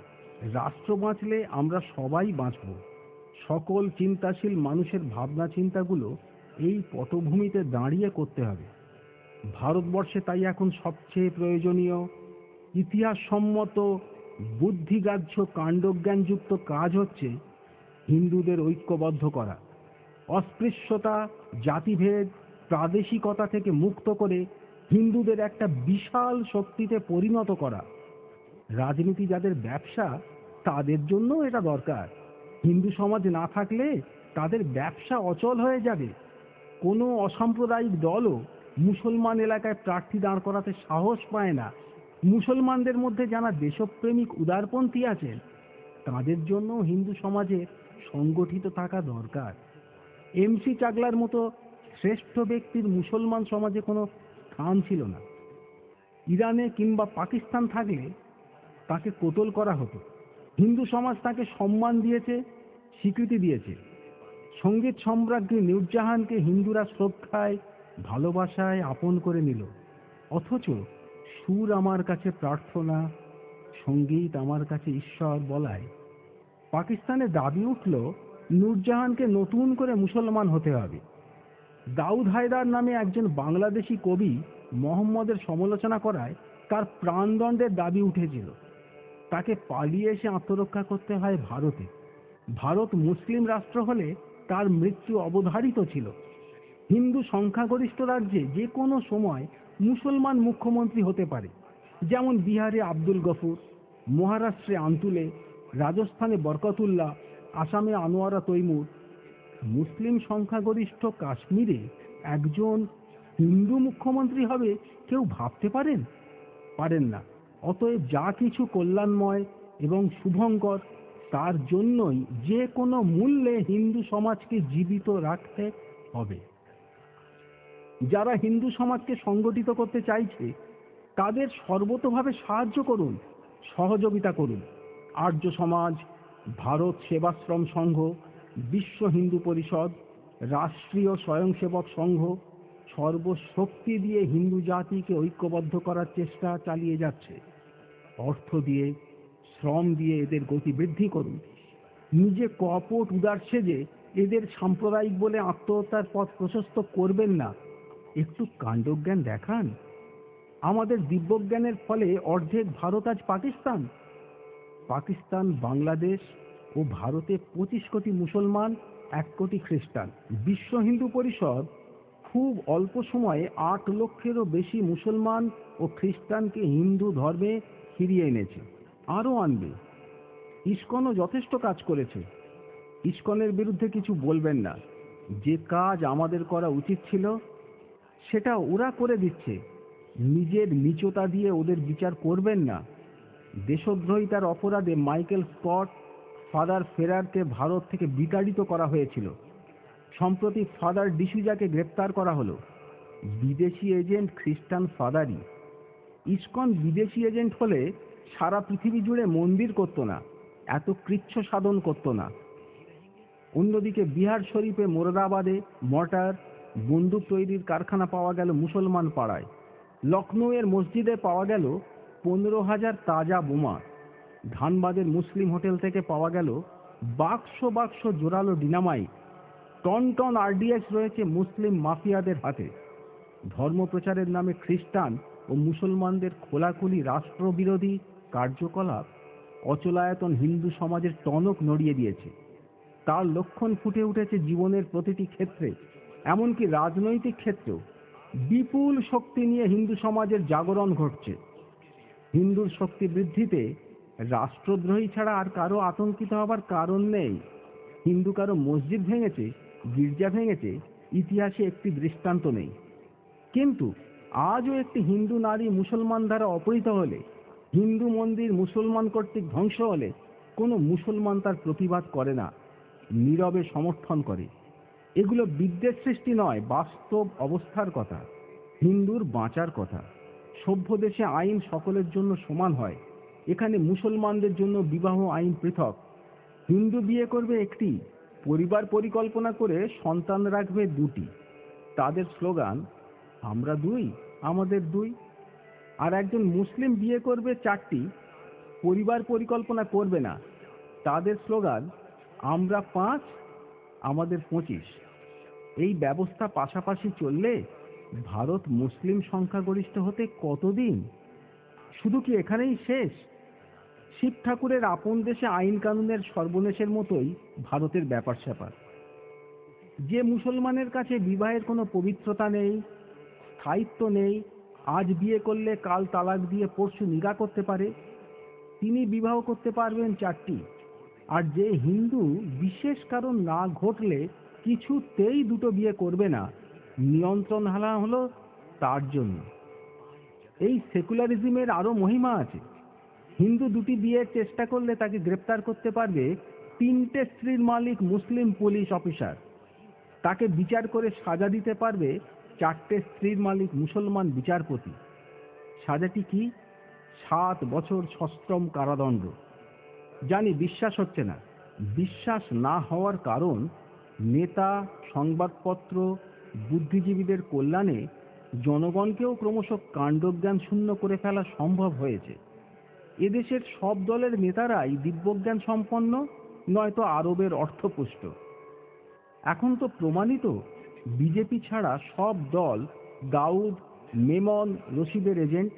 রাষ্ট্র বাঁচলে আমরা সবাই বাঁচব। সকল চিন্তাশীল মানুষের ভাবনা চিন্তাগুলো এই পটভূমিতে দাঁড়িয়ে করতে হবে। ভারতবর্ষে তাই এখন সবচেয়ে প্রয়োজনীয় ইতিহাস সম্মত বুদ্ধিগ্রাহ্য কাণ্ডজ্ঞানযুক্ত কাজ হচ্ছে হিন্দুদের ঐক্যবদ্ধ করা, অস্পৃশ্যতা, জাতিভেদ, প্রাদেশিকতা থেকে মুক্ত করে হিন্দুদের একটা বিশাল শক্তিতে পরিণত করা। রাজনীতি যাদের ব্যবসা, তাদের জন্য এটা দরকার। হিন্দু সমাজ না থাকলে তাদের ব্যবসা অচল হয়ে যাবে। কোনো অসাম্প্রদায়িক দলও মুসলমান এলাকায় প্রার্থী দাঁড় করাতে সাহস পায় না। মুসলমানদের মধ্যে যারা দেশপ্রেমিক উদারপন্থী আছেন, তাদের জন্য হিন্দু সমাজে সংগঠিত থাকা দরকার। এমসি চাগলার মতো শ্রেষ্ঠ ব্যক্তির মুসলমান সমাজে কোনো স্থান ছিল না। ইরানে কিংবা পাকিস্তান থাকলে তাকে কোতল করা হতো। হিন্দু সমাজ তাকে সম্মান দিয়েছে, স্বীকৃতি দিয়েছে। সঙ্গীত সম্রাজ্ঞী নূরজাহানকে হিন্দুরা শ্রদ্ধায়, ভালোবাসায় আপন করে নিল। অথচ সুর আমার কাছে প্রার্থনা, সঙ্গীত আমার কাছে ঈশ্বর বলায় পাকিস্তানে দাবি উঠল নূরজাহানকে নতুন করে মুসলমান হতে হবে। দাউদ হায়দার নামে একজন বাংলাদেশি কবি মোহাম্মদের সমালোচনা করায় তার প্রাণদণ্ডের দাবি উঠেছিল। তাকে পালিয়ে এসে আত্মরক্ষা করতে হয় ভারতে। ভারত মুসলিম রাষ্ট্র হলে তার মৃত্যু অবধারিত ছিল। হিন্দু সংখ্যাগরিষ্ঠ রাজ্যে যে কোনো সময় মুসলমান মুখ্যমন্ত্রী হতে পারে, যেমন বিহারে আব্দুল গফুর, মহারাষ্ট্রে আন্তুলে, রাজস্থানে বরকতুল্লাহ, আসামে আনোয়ারা তৈমুর। মুসলিম সংখ্যাগরিষ্ঠ কাশ্মীরে একজন হিন্দু মুখ্যমন্ত্রী হবে কেউ ভাবতে পারেন না। অতএব যা কিছু কল্যাণময় এবং শুভঙ্কর, তার জন্যই যে কোনো মূল্যে হিন্দু সমাজকে জীবিত রাখতে হবে। যারা হিন্দু সমাজকে সংগঠিত করতে চাইছে, তাদের সর্বতোভাবে সাহায্য করুন, সহযোগিতা করুন। আর্য সমাজ, ভারত সেবাশ্রম সংঘ, বিশ্ব হিন্দু পরিষদ, রাষ্ট্রীয় স্বয়ংসেবক সংঘ সর্বশক্তি দিয়ে হিন্দু জাতিকে ঐক্যবদ্ধ করার চেষ্টা চালিয়ে যাচ্ছে। অর্থ দিয়ে, শ্রম দিয়ে এদের গতি বৃদ্ধি করুন। নিজে কপট উদার সেজে এদের সাম্প্রদায়িক বলে আত্মহত্যার পথ প্রশস্ত করবেন না। একটু কাণ্ডজ্ঞান দেখান। আমাদের দিব্যজ্ঞানের ফলে অর্ধেক ভারত আজ পাকিস্তান। পাকিস্তান, বাংলাদেশ ও ভারতে 25 কোটি মুসলমান, 1 কোটি খ্রিস্টান। বিশ্ব হিন্দু পরিষদ খুব অল্প সময়ে 8 লক্ষেরও বেশি মুসলমান ও খ্রিস্টানকে হিন্দু ধর্মে ফিরিয়ে এনেছে, আরও আনবে। ইসকনও যথেষ্ট কাজ করেছে। ইসকনের বিরুদ্ধে কিছু বলবেন না। যে কাজ আমাদের করা উচিত ছিল সেটা ওরা করে দিচ্ছে। নিজের নীচতা দিয়ে ওদের বিচার করবেন না। দেশদ্রোহিতার অপরাধে মাইকেল স্কট, ফাদার ফেরারকে ভারত থেকে বিতাড়িত করা হয়েছিল। সম্প্রতি ফাদার ডিসুজাকে গ্রেপ্তার করা হলো। বিদেশি এজেন্ট খ্রিস্টান ফাদারই। ইসকন বিদেশি এজেন্ট হলে সারা পৃথিবী জুড়ে মন্দির করত না, এত কৃচ্ছ সাধন করত না। অন্যদিকে বিহার শরীফে মোরাদাবাদে মর্টার, বন্দুক তৈরির কারখানা পাওয়া গেল মুসলমান পাড়ায়। লখনৌয়ের মসজিদে পাওয়া গেল 15,000 তাজা বোমা। ধানবাদের মুসলিম হোটেল থেকে পাওয়া গেল বাক্স বাক্স জোরালো ডিনামাইট। টন টন আরডিএক্স রয়েছে মুসলিম মাফিয়াদের হাতে। ধর্মপ্রচারের নামে খ্রিস্টান ও মুসলমানদের খোলাখুলি রাষ্ট্রবিরোধী কার্যকলাপ অচলায়তন হিন্দু সমাজের টনক নড়িয়ে দিয়েছে। তার লক্ষণ ফুটে উঠেছে জীবনের প্রতিটি ক্ষেত্রে, এমনকি রাজনৈতিক ক্ষেত্রেও। বিপুল শক্তি নিয়ে হিন্দু সমাজের জাগরণ ঘটছে। হিন্দুর শক্তি বৃদ্ধিতে রাষ্ট্রদ্রোহী ছাড়া আর কারো আতঙ্কিত হবার কারণ নেই। হিন্দু কারো মসজিদ ভেঙেছে, গির্জা ভেঙেছে, ইতিহাসে একটি দৃষ্টান্ত নেই। কিন্তু আজও একটি হিন্দু নারী মুসলমান দ্বারা অপহৃত হলে, হিন্দু মন্দির মুসলমান কর্তৃক ধ্বংস হলে কোনো মুসলমান তার প্রতিবাদ করে না, নীরবে সমর্থন করে। এগুলো বিদ্বেষ সৃষ্টি নয়, বাস্তব অবস্থার কথা, হিন্দুর বাঁচার কথা। সভ্য দেশে আইন সকলের জন্য সমান হয়। এখানে মুসলমানদের জন্য বিবাহ আইন পৃথক। হিন্দু বিয়ে করবে একটি, পরিবার পরিকল্পনা করে সন্তান রাখবে 2টি। তাদের স্লোগান আমরা 2, আমাদের 2। আর একজন মুসলিম বিয়ে করবে 4টি, পরিবার পরিকল্পনা করবে না। তাদের স্লোগান আমরা 5, আমাদের 25। এই ব্যবস্থা পাশাপাশি চললে ভারত মুসলিম সংখ্যাগরিষ্ঠ হতে কতদিন? শুধু কি এখানেই শেষ? শিব ঠাকুরের আপন দেশে আইন কানুনের সর্বনেশের মতোই ভারতের ব্যাপার স্যাপার। যে মুসলমানের কাছে বিবাহের কোনো পবিত্রতা নেই, স্থায়িত্ব নেই, আজ বিয়ে করলে কাল তালাক দিয়ে পরশু নিকাহ করতে পারে, তিনি বিবাহ করতে পারবেন 4টি। আর যে হিন্দু বিশেষ কারণ না ঘটলে কিছুতেই 2টো বিয়ে করবে না, নিয়ন্ত্রণ হারা হলো তার জন্য। এই সেকুলারিজমের আরো মহিমা আছে। হিন্দু 2টি বিয়ের চেষ্টা করলে তাকে গ্রেপ্তার করতে পারবে 3টে স্ত্রীর মালিক মুসলিম পুলিশ অফিসার। তাকে বিচার করে সাজা দিতে পারবে 4টে স্ত্রীর মালিক মুসলমান বিচারপতি। সাজাটি কি? 7 বছর সশ্রম কারাদণ্ড। জানি বিশ্বাস হচ্ছে না। বিশ্বাস না হওয়ার কারণ, নেতা, সংবাদপত্র, বুদ্ধিজীবীদের কল্যাণে জনগণকেও ক্রমশ কাণ্ডজ্ঞান শূন্য করে ফেলা সম্ভব হয়েছে। এদেশের সব দলের নেতারাই দিব্যজ্ঞান সম্পন্ন, নয়তো আরবের অর্থপুষ্ট। এখন তো প্রমাণিত বিজেপি ছাড়া সব দল দাউদ, মেমন, রশিদের এজেন্ট।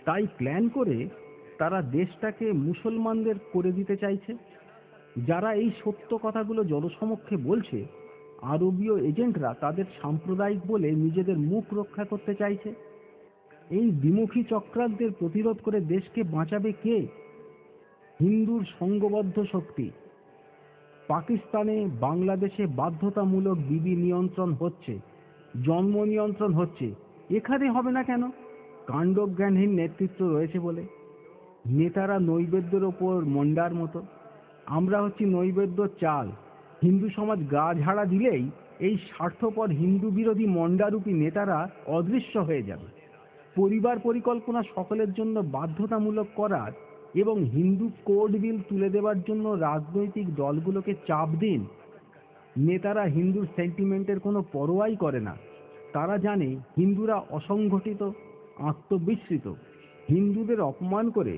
তাই প্ল্যান করে তারা দেশটাকে মুসলমানদের করে দিতে চাইছে। যারা এই সত্য কথাগুলো জনসমক্ষে বলছে, আরবীয় এজেন্টরা তাদের সাম্প্রদায়িক বলে নিজেদের মুখ রক্ষা করতে চাইছে। এই দ্বিমুখী চক্রান্তের প্রতিরোধ করে দেশকে বাঁচাবে কে? হিন্দুর সংঘবদ্ধ শক্তি। পাকিস্তানে, বাংলাদেশে বাধ্যতামূলক বিবি নিয়ন্ত্রণ হচ্ছে, জন্ম নিয়ন্ত্রণ হচ্ছে। এখানে হবে না কেন? কাণ্ডজ্ঞানহীন নেতৃত্ব রয়েছে বলে। নেতারা নৈবেদ্যের ওপর মন্ডার মতো। আমরা হচ্ছি নৈবেদ্য চাল। হিন্দু সমাজ গা ঝাড়া দিলেই এই স্বার্থপর হিন্দু বিরোধী মন্ডারূপী নেতারা অদৃশ্য হয়ে যাবে। পরিবার পরিকল্পনা সকলের জন্য বাধ্যতামূলক করার এবং হিন্দু কোড বিল তুলে দেওয়ার জন্য রাজনৈতিক দলগুলোকে চাপ দিন। নেতারা হিন্দুর সেন্টিমেন্টের কোনো পরোয়াই করে না। তারা জানে হিন্দুরা অসংগঠিত, আত্মবিস্মৃত। হিন্দুদের অপমান করে,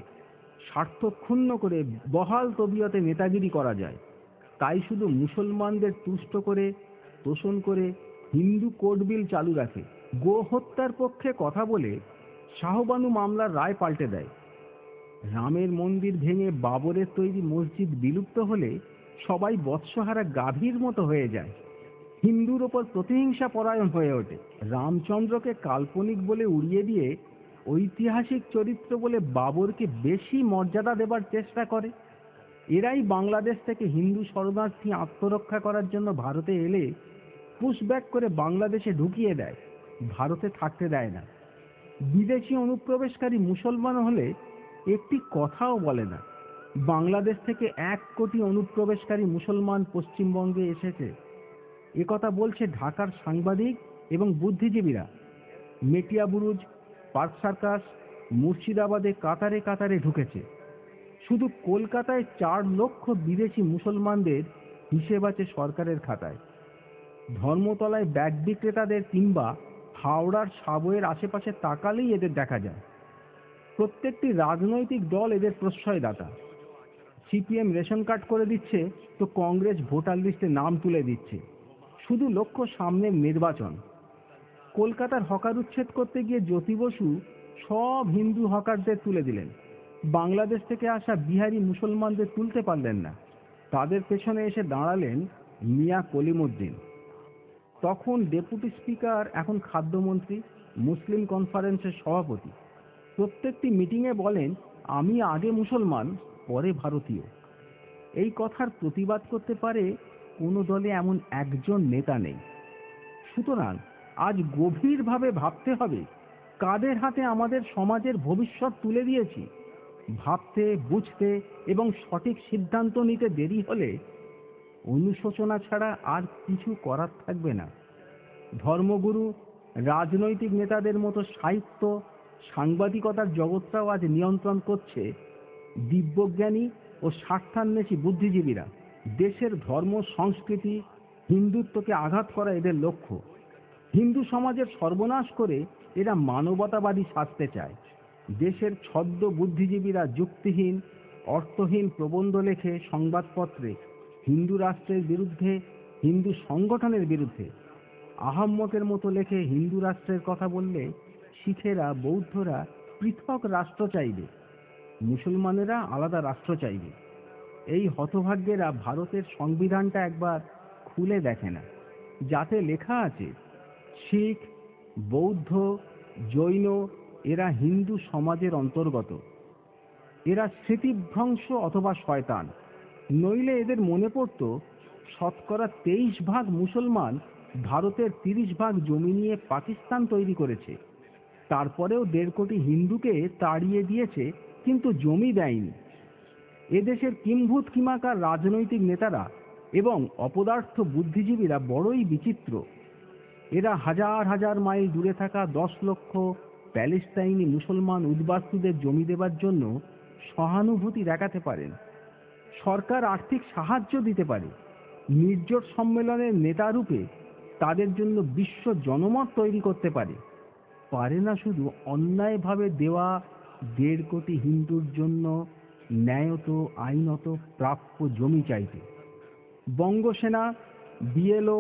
স্বার্থ ক্ষুণ্ণ করে বহাল তবিয়তে নেতাগিরি করা যায়। তাই শুধু মুসলমানদের তুষ্ট করে, তোষণ করে হিন্দু কোড বিল চালু রাখে। গো হত্যার পক্ষে কথা বলে শাহবানু মামলার রায় পাল্টে দেয়। রামের মন্দির ভেঙে বাবরের তৈরি মসজিদ বিলুপ্ত হলে সবাই বৎসহারা গাভীর মতো হয়ে যায়, হিন্দুর ওপর প্রতিহিংসা পরায়ণ হয়ে ওঠে। রামচন্দ্রকে কাল্পনিক বলে উড়িয়ে দিয়ে ঐতিহাসিক চরিত্র বলে বাবরকে বেশি মর্যাদা দেবার চেষ্টা করে। এরাই বাংলাদেশ থেকে হিন্দু শরণার্থী আত্মরক্ষা করার জন্য ভারতে এলে পুশব্যাক করে বাংলাদেশে ঢুকিয়ে দেয়, ভারতে থাকতে দেয় না। বিদেশি অনুপ্রবেশকারী মুসলমান হলে একটি কথাও বলে না। বাংলাদেশ থেকে 1 কোটি অনুপ্রবেশকারী মুসলমান পশ্চিমবঙ্গে এসেছে, একথা বলছে ঢাকার সাংবাদিক এবং বুদ্ধিজীবীরা। মেটিয়াবুরুজ, পার্ক সার্কাস, মুর্শিদাবাদে কাতারে কাতারে ঢুকেছে। শুধু কলকাতায় 4 লক্ষ বিদেশি মুসলমানদের হিসেব আছে সরকারের খাতায়। ধর্মতলায় ব্যাগ বিক্রেতাদের কিংবা হাওড়ার সাবওয়ের আশেপাশে তাকালেই এদের দেখা যায়। প্রত্যেকটি রাজনৈতিক দল এদের প্রশ্রয়দাতা। সিপিএম রেশন কার্ড করে দিচ্ছে, তো কংগ্রেস ভোটার লিস্টে নাম তুলে দিচ্ছে। শুধু লক্ষ্য সামনের নির্বাচন। কলকাতার হকার উচ্ছেদ করতে গিয়ে জ্যোতি বসু সব হিন্দু হকারদের তুলে দিলেন। বাংলাদেশ থেকে আসা বিহারি মুসলমানদের তুলতে পারলেন না। তাদের পেছনে এসে দাঁড়ালেন মিয়া কলিমুদ্দিন। তখন ডেপুটি স্পিকার, এখন খাদ্যমন্ত্রী, মুসলিম কনফারেন্সের সভাপতি। প্রত্যেকটি মিটিংয়ে বলেন, আমি আগে মুসলমান, পরে ভারতীয়। এই কথার প্রতিবাদ করতে পারে কোনো দলে এমন একজন নেতা নেই। সুতরাং আজ গভীরভাবে ভাবতে হবে কাদের হাতে আমাদের সমাজের ভবিষ্যৎ তুলে দিয়েছি। ভাবতে, বুঝতে এবং সঠিক সিদ্ধান্ত নিতে দেরি হলে অনুশোচনা ছাড়া আর কিছু করার থাকবে না। ধর্মগুরু, রাজনৈতিক নেতাদের মতো সাহিত্য, সাংবাদিকতার জগৎটাও আজ নিয়ন্ত্রণ করছে দিব্যজ্ঞানী ও স্বার্থান্বেষী বুদ্ধিজীবীরা। দেশের ধর্ম, সংস্কৃতি, হিন্দুত্বকে আঘাত করা এদের লক্ষ্য। হিন্দু সমাজের সর্বনাশ করে এরা মানবতাবাদী সাজতে চায়। দেশের ছদ্ম বুদ্ধিজীবীরা যুক্তিহীন, অর্থহীন প্রবন্ধ লেখে সংবাদপত্রে হিন্দু রাষ্ট্রের বিরুদ্ধে, হিন্দু সংগঠনের বিরুদ্ধে। আহাম্মকের মতো লেখে হিন্দু রাষ্ট্রের কথা বললে শিখেরা, বৌদ্ধরা পৃথক রাষ্ট্র চাইবে। মুসলমানেরা আলাদা রাষ্ট্র চাইবে। এই হতভাগ্যেরা ভারতের সংবিধানটা একবার খুলে দেখে না, যাতে লেখা আছে শিখ, বৌদ্ধ, জৈন এরা হিন্দু সমাজের অন্তর্গত। এরা স্মৃতিভ্রংশ অথবা শয়তান। নইলে এদের মনে পড়ত 23% মুসলমান ভারতের 30% জমি নিয়ে পাকিস্তান তৈরি করেছে। তারপরেও 1.5 কোটি হিন্দুকে তাড়িয়ে দিয়েছে, কিন্তু জমি দেয়নি। এদেশের কিম্ভূত কিমাকার রাজনৈতিক নেতারা এবং অপদার্থ বুদ্ধিজীবীরা বড়ই বিচিত্র। এরা হাজার হাজার মাইল দূরে থাকা 10 লক্ষ প্যালেস্তাইনি মুসলমান উদ্বাস্তুদের জমি দেবার জন্য সহানুভূতি দেখাতে পারেন। সরকার আর্থিক সাহায্য দিতে পারে। নির্জোট সম্মেলনের নেতারূপে তাদের জন্য বিশ্ব জনমত তৈরি করতে পারে। পারে না শুধু অন্যায়ভাবে দেওয়া 1.5 কোটি হিন্দুর জন্য ন্যায়ত আইনত প্রাপ্য জমি চাইতে। বঙ্গসেনা, বিএলও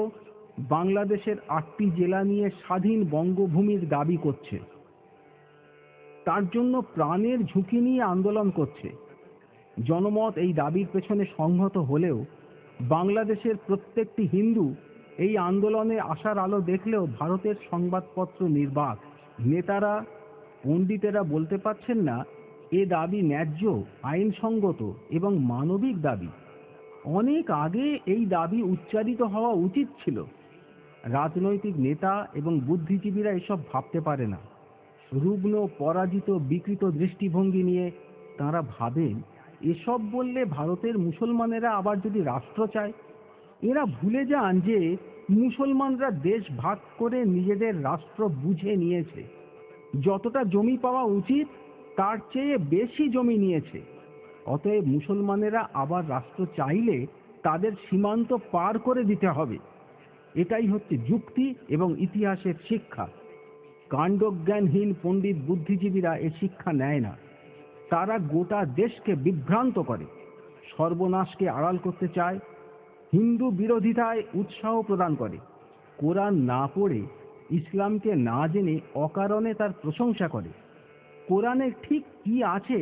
বাংলাদেশের 8টি জেলা নিয়ে স্বাধীন বঙ্গভূমির দাবি করছে। তার জন্য প্রাণের ঝুঁকি নিয়ে আন্দোলন করছে। জনমত এই দাবির পেছনে সংহত হলেও বাংলাদেশের প্রত্যেকটি হিন্দু এই আন্দোলনে আসার আলো দেখলেও ভারতের সংবাদপত্র নির্বাক। নেতারা, পণ্ডিতেরা বলতে পারছেন না এ দাবি ন্যায্য, আইনসঙ্গত এবং মানবিক দাবি। অনেক আগে এই দাবি উচ্চারিত হওয়া উচিত ছিল। রাজনৈতিক নেতা এবং বুদ্ধিজীবীরা এসব ভাবতে পারে না। রুগ্ন, পরাজিত, বিকৃত দৃষ্টিভঙ্গি নিয়ে তাঁরা ভাবেন এসব বললে ভারতের মুসলমানেরা আবার যদি রাষ্ট্র চায়। এরা ভুলে যান যে মুসলমানরা দেশ ভাগ করে নিজেদের রাষ্ট্র বুঝে নিয়েছে। যতটা জমি পাওয়া উচিত তার চেয়ে বেশি জমি নিয়েছে। অতএব মুসলমানেরা আবার রাষ্ট্র চাইলে তাদের সীমান্ত পার করে দিতে হবে। এটাই হচ্ছে যুক্তি এবং ইতিহাসের শিক্ষা। কাণ্ডজ্ঞানহীন পণ্ডিত বুদ্ধিজীবীরা এ শিক্ষা নেয় না। তারা গোটা দেশকে বিভ্রান্ত করে, সর্বনাশকে আড়াল করতে চায়, হিন্দু বিরোধিতায় উৎসাহ প্রদান করে, কোরআন না পড়ে, ইসলামকে না জেনে অকারণে তার প্রশংসা করে। কোরআনে ঠিক কি আছে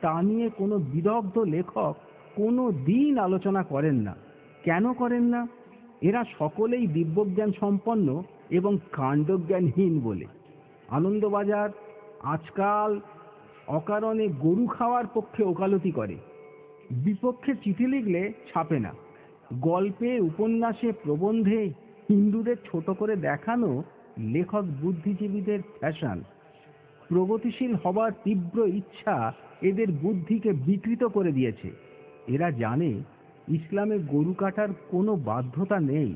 তা নিয়ে কোনো বিদগ্ধ লেখক কোনো দিন আলোচনা করেন না। কেন করেন না? এরা সকলেই দিব্যজ্ঞান সম্পন্ন এবং কাণ্ডজ্ঞানহীন বলে। আনন্দবাজার আজকাল অকারণে গরু খাওয়ার পক্ষে ওকালতি করে। বিপক্ষে চিঠি লিখলে ছাপে না। গল্পে, উপন্যাসে, প্রবন্ধে হিন্দুদের ছোট করে দেখানো লেখক বুদ্ধিজীবীদের ফ্যাশন। প্রগতিশীল হবার তীব্র ইচ্ছা এদের বুদ্ধিকে বিকৃত করে দিয়েছে। এরা জানে ইসলামে গরু কাটার কোনো বাধ্যতা নেই।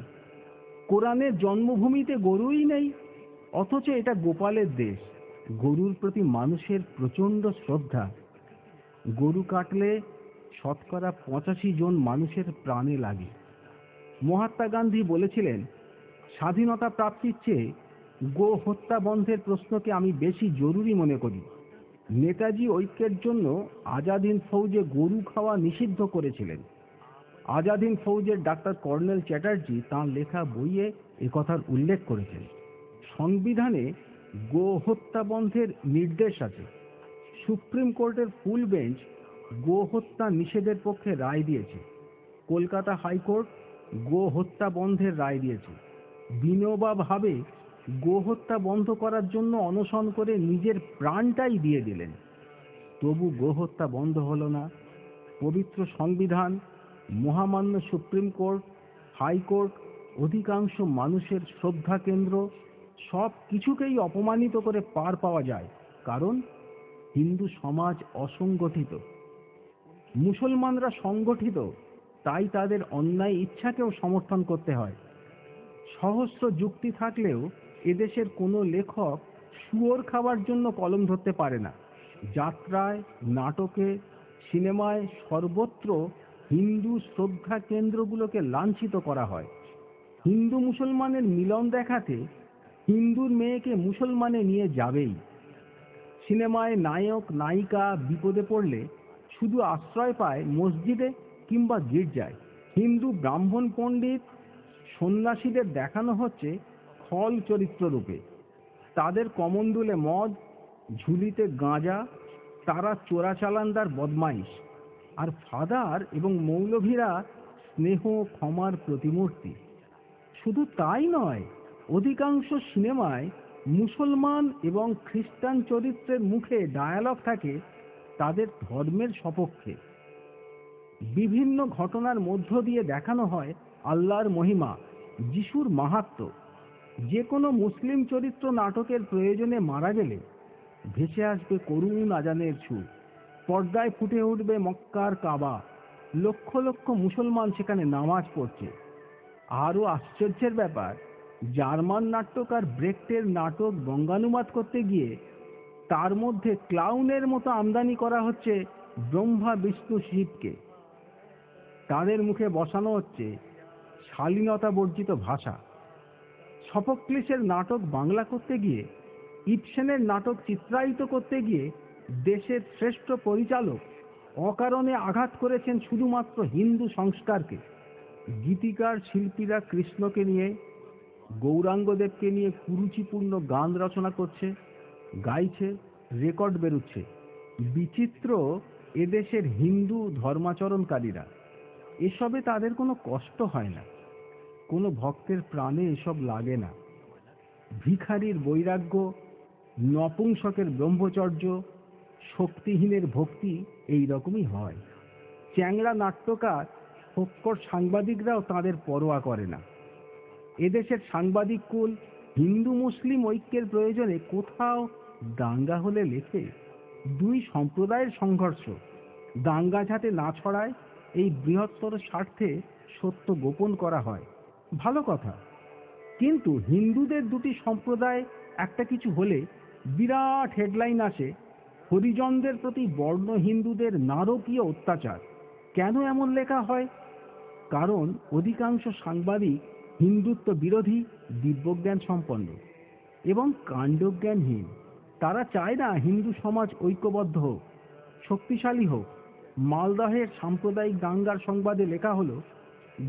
কোরআনের জন্মভূমিতে গরুই নেই, অথচ এটা গোপালের দেশ। গরুর প্রতি মানুষের প্রচণ্ড শ্রদ্ধা। গরু কাটলে 85% জন মানুষের প্রাণে লাগে। মহাত্মা গান্ধী বলেছিলেন, স্বাধীনতা প্রাপ্তির চেয়ে গো হত্যা বন্ধের প্রশ্নকে আমি বেশি জরুরি মনে করি। নেতাজি ঐক্যের জন্য আজাদ হিন্দ ফৌজে গরু খাওয়া নিষিদ্ধ করেছিলেন। আজাদ হিন্দ ফৌজের ডাক্তার কর্নেল চ্যাটার্জি তাঁর লেখা বইয়ে একথার উল্লেখ করেছেন। সংবিধানে গো হত্যা বন্ধের নির্দেশ আছে। সুপ্রিম কোর্টের ফুল বেঞ্চ গো হত্যা নিষেধের পক্ষে রায় দিয়েছে। কলকাতা হাইকোর্ট গো হত্যা বন্ধের রায় দিয়েছে। বিনোবা ভাবে গো হত্যা বন্ধ করার জন্য অনশন করে নিজের প্রাণটাই দিয়ে দিলেন। তবু গো হত্যা বন্ধ হলো না। পবিত্র সংবিধান, মহামান্য সুপ্রিম কোর্ট, হাইকোর্ট, অধিকাংশ মানুষের শ্রদ্ধা কেন্দ্র সব কিছুকেই অপমানিত করে পার পাওয়া যায়, কারণ হিন্দু সমাজ অসংগঠিত। মুসলমানরা সংগঠিত, তাই তাদের অন্যায় ইচ্ছাকেও সমর্থন করতে হয়। সহস্র যুক্তি থাকলেও এদেশের কোনো লেখক শুয়োর খাবার জন্য কলম ধরতে পারে না। যাত্রায়, নাটকে, সিনেমায় সর্বত্র হিন্দু শ্রদ্ধা কেন্দ্রগুলোকে লাঞ্ছিত করা হয়। হিন্দু মুসলমানের মিলন দেখাতে হিন্দুর মেয়েকে মুসলমানে নিয়ে যাবেই। সিনেমায় নায়ক নায়িকা বিপদে পড়লে শুধু আশ্রয় পায় মসজিদে কিংবা গির্জায়। হিন্দু ব্রাহ্মণ পণ্ডিত সন্ন্যাসীদের দেখানো হচ্ছে খল চরিত্র রূপে। তাদের কমণ্ডুলে মদ, ঝুলিতে গাঁজা, তারা চোরাচালানদার বদমাইশ, আর ফাদার এবং মৌলভীরা স্নেহ ক্ষমার প্রতিমূর্তি। শুধু তাই নয়, অধিকাংশ সিনেমায় মুসলমান এবং খ্রিস্টান চরিত্রের মুখে ডায়ালগ থাকে তাদের ধর্মের সপক্ষে। বিভিন্ন ঘটনার মধ্য দিয়ে দেখানো হয় আল্লাহর মহিমা, যিশুর মাহাত্ম্য। যে কোনো মুসলিম চরিত্র নাটকের প্রয়োজনে মারা গেলে ভেসে আসবে করুণ আজানের সুর, পর্দায় ফুটে উঠবে মক্কার কাবা, লক্ষ লক্ষ মুসলমান সেখানে নামাজ পড়ছে। আরও আশ্চর্যের ব্যাপার, জার্মান নাট্যকার ব্রেক্টের নাটক বঙ্গানুবাদ করতে গিয়ে তার মধ্যে ক্লাউনের মতো আমদানি করা হচ্ছে ব্রহ্মা বিষ্ণু শিবকে। তাদের মুখে বসানো হচ্ছে শালীনতা বর্জিত ভাষা। সফোক্লিসের নাটক বাংলা করতে গিয়ে, ইবসেনের নাটক চিত্রায়িত করতে গিয়ে দেশের শ্রেষ্ঠ পরিচালক অকারণে আঘাত করেছেন শুধুমাত্র হিন্দু সংস্কারকে। গীতিকার শিল্পীরা কৃষ্ণকে নিয়ে, গৌরাঙ্গদেবকে নিয়ে কুরুচিপূর্ণ গান রচনা করছে, গাইছে, রেকর্ড বেরুচ্ছে। বিচিত্র এদেশের হিন্দু ধর্মাচরণকারীরা, এসবে তাদের কোনো কষ্ট হয় না। কোনো ভক্তের প্রাণে এসব লাগে না। ভিখারির বৈরাগ্য, নপুংসকের ব্রহ্মচর্য, শক্তিহীনের ভক্তি এই রকমই হয়। চ্যাংড়া নাট্যকার, ফক্কর সাংবাদিকরাও তাদের পরোয়া করে না। এদেশের সাংবাদিক কুল হিন্দু মুসলিম ঐক্যের প্রয়োজনে কোথাও দাঙ্গা হলে লেখে দুই সম্প্রদায়ের সংঘর্ষ, দাঙ্গা যাতে না ছড়ায় এই বৃহত্তর স্বার্থে সত্য গোপন করা হয়। ভালো কথা, কিন্তু হিন্দুদের দুটি সম্প্রদায় একটা কিছু হলে বিরাট হেডলাইন আসে, হরিজনদের প্রতি বর্ণ হিন্দুদের নারকীয় অত্যাচার। কেন এমন লেখা হয়? কারণ অধিকাংশ সাংবাদিক হিন্দুত্ব বিরোধী, দিব্যজ্ঞান সম্পন্ন এবং কাণ্ডজ্ঞানহীন। তারা চায় না হিন্দু সমাজ ঐক্যবদ্ধ হোক, শক্তিশালী হোক। মালদহের সাম্প্রদায়িক দাঙ্গার সংবাদে লেখা হলো,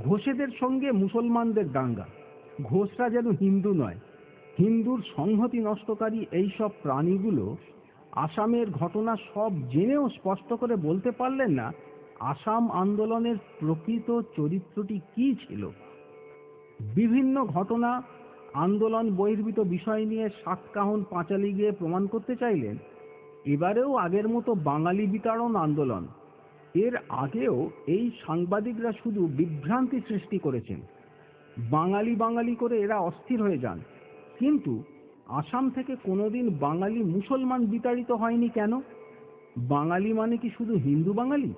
ঘোষেদের সঙ্গে মুসলমানদের দাঙ্গা। ঘোষরা যেন হিন্দু নয়, হিন্দুর সংহতি নষ্টকারী এইসব প্রাণীগুলো আসামের ঘটনা সব জেনেও স্পষ্ট করে বলতে পারলেন না আসাম আন্দোলনের প্রকৃত চরিত্রটি কি ছিল। বিভিন্ন ঘটনা, আন্দোলন বহির্ভূত বিষয় নিয়ে সাতকাহন পাঁচালি গিয়ে প্রমাণ করতে চাইলেন এবারেও আগের মতো বাঙালি বিতাড়ন আন্দোলন। এর আগেও এই সাংবাদিকরা শুধু বিভ্রান্তি সৃষ্টি করেছেন। বাঙালি বাঙালি করে এরা অস্থির হয়ে যান। কিন্তু আসাম থেকে কোনোদিন বাঙালি মুসলমান বিতাড়িত হয়নি কেন? বাঙালি মানে কি শুধু হিন্দু বাঙালি?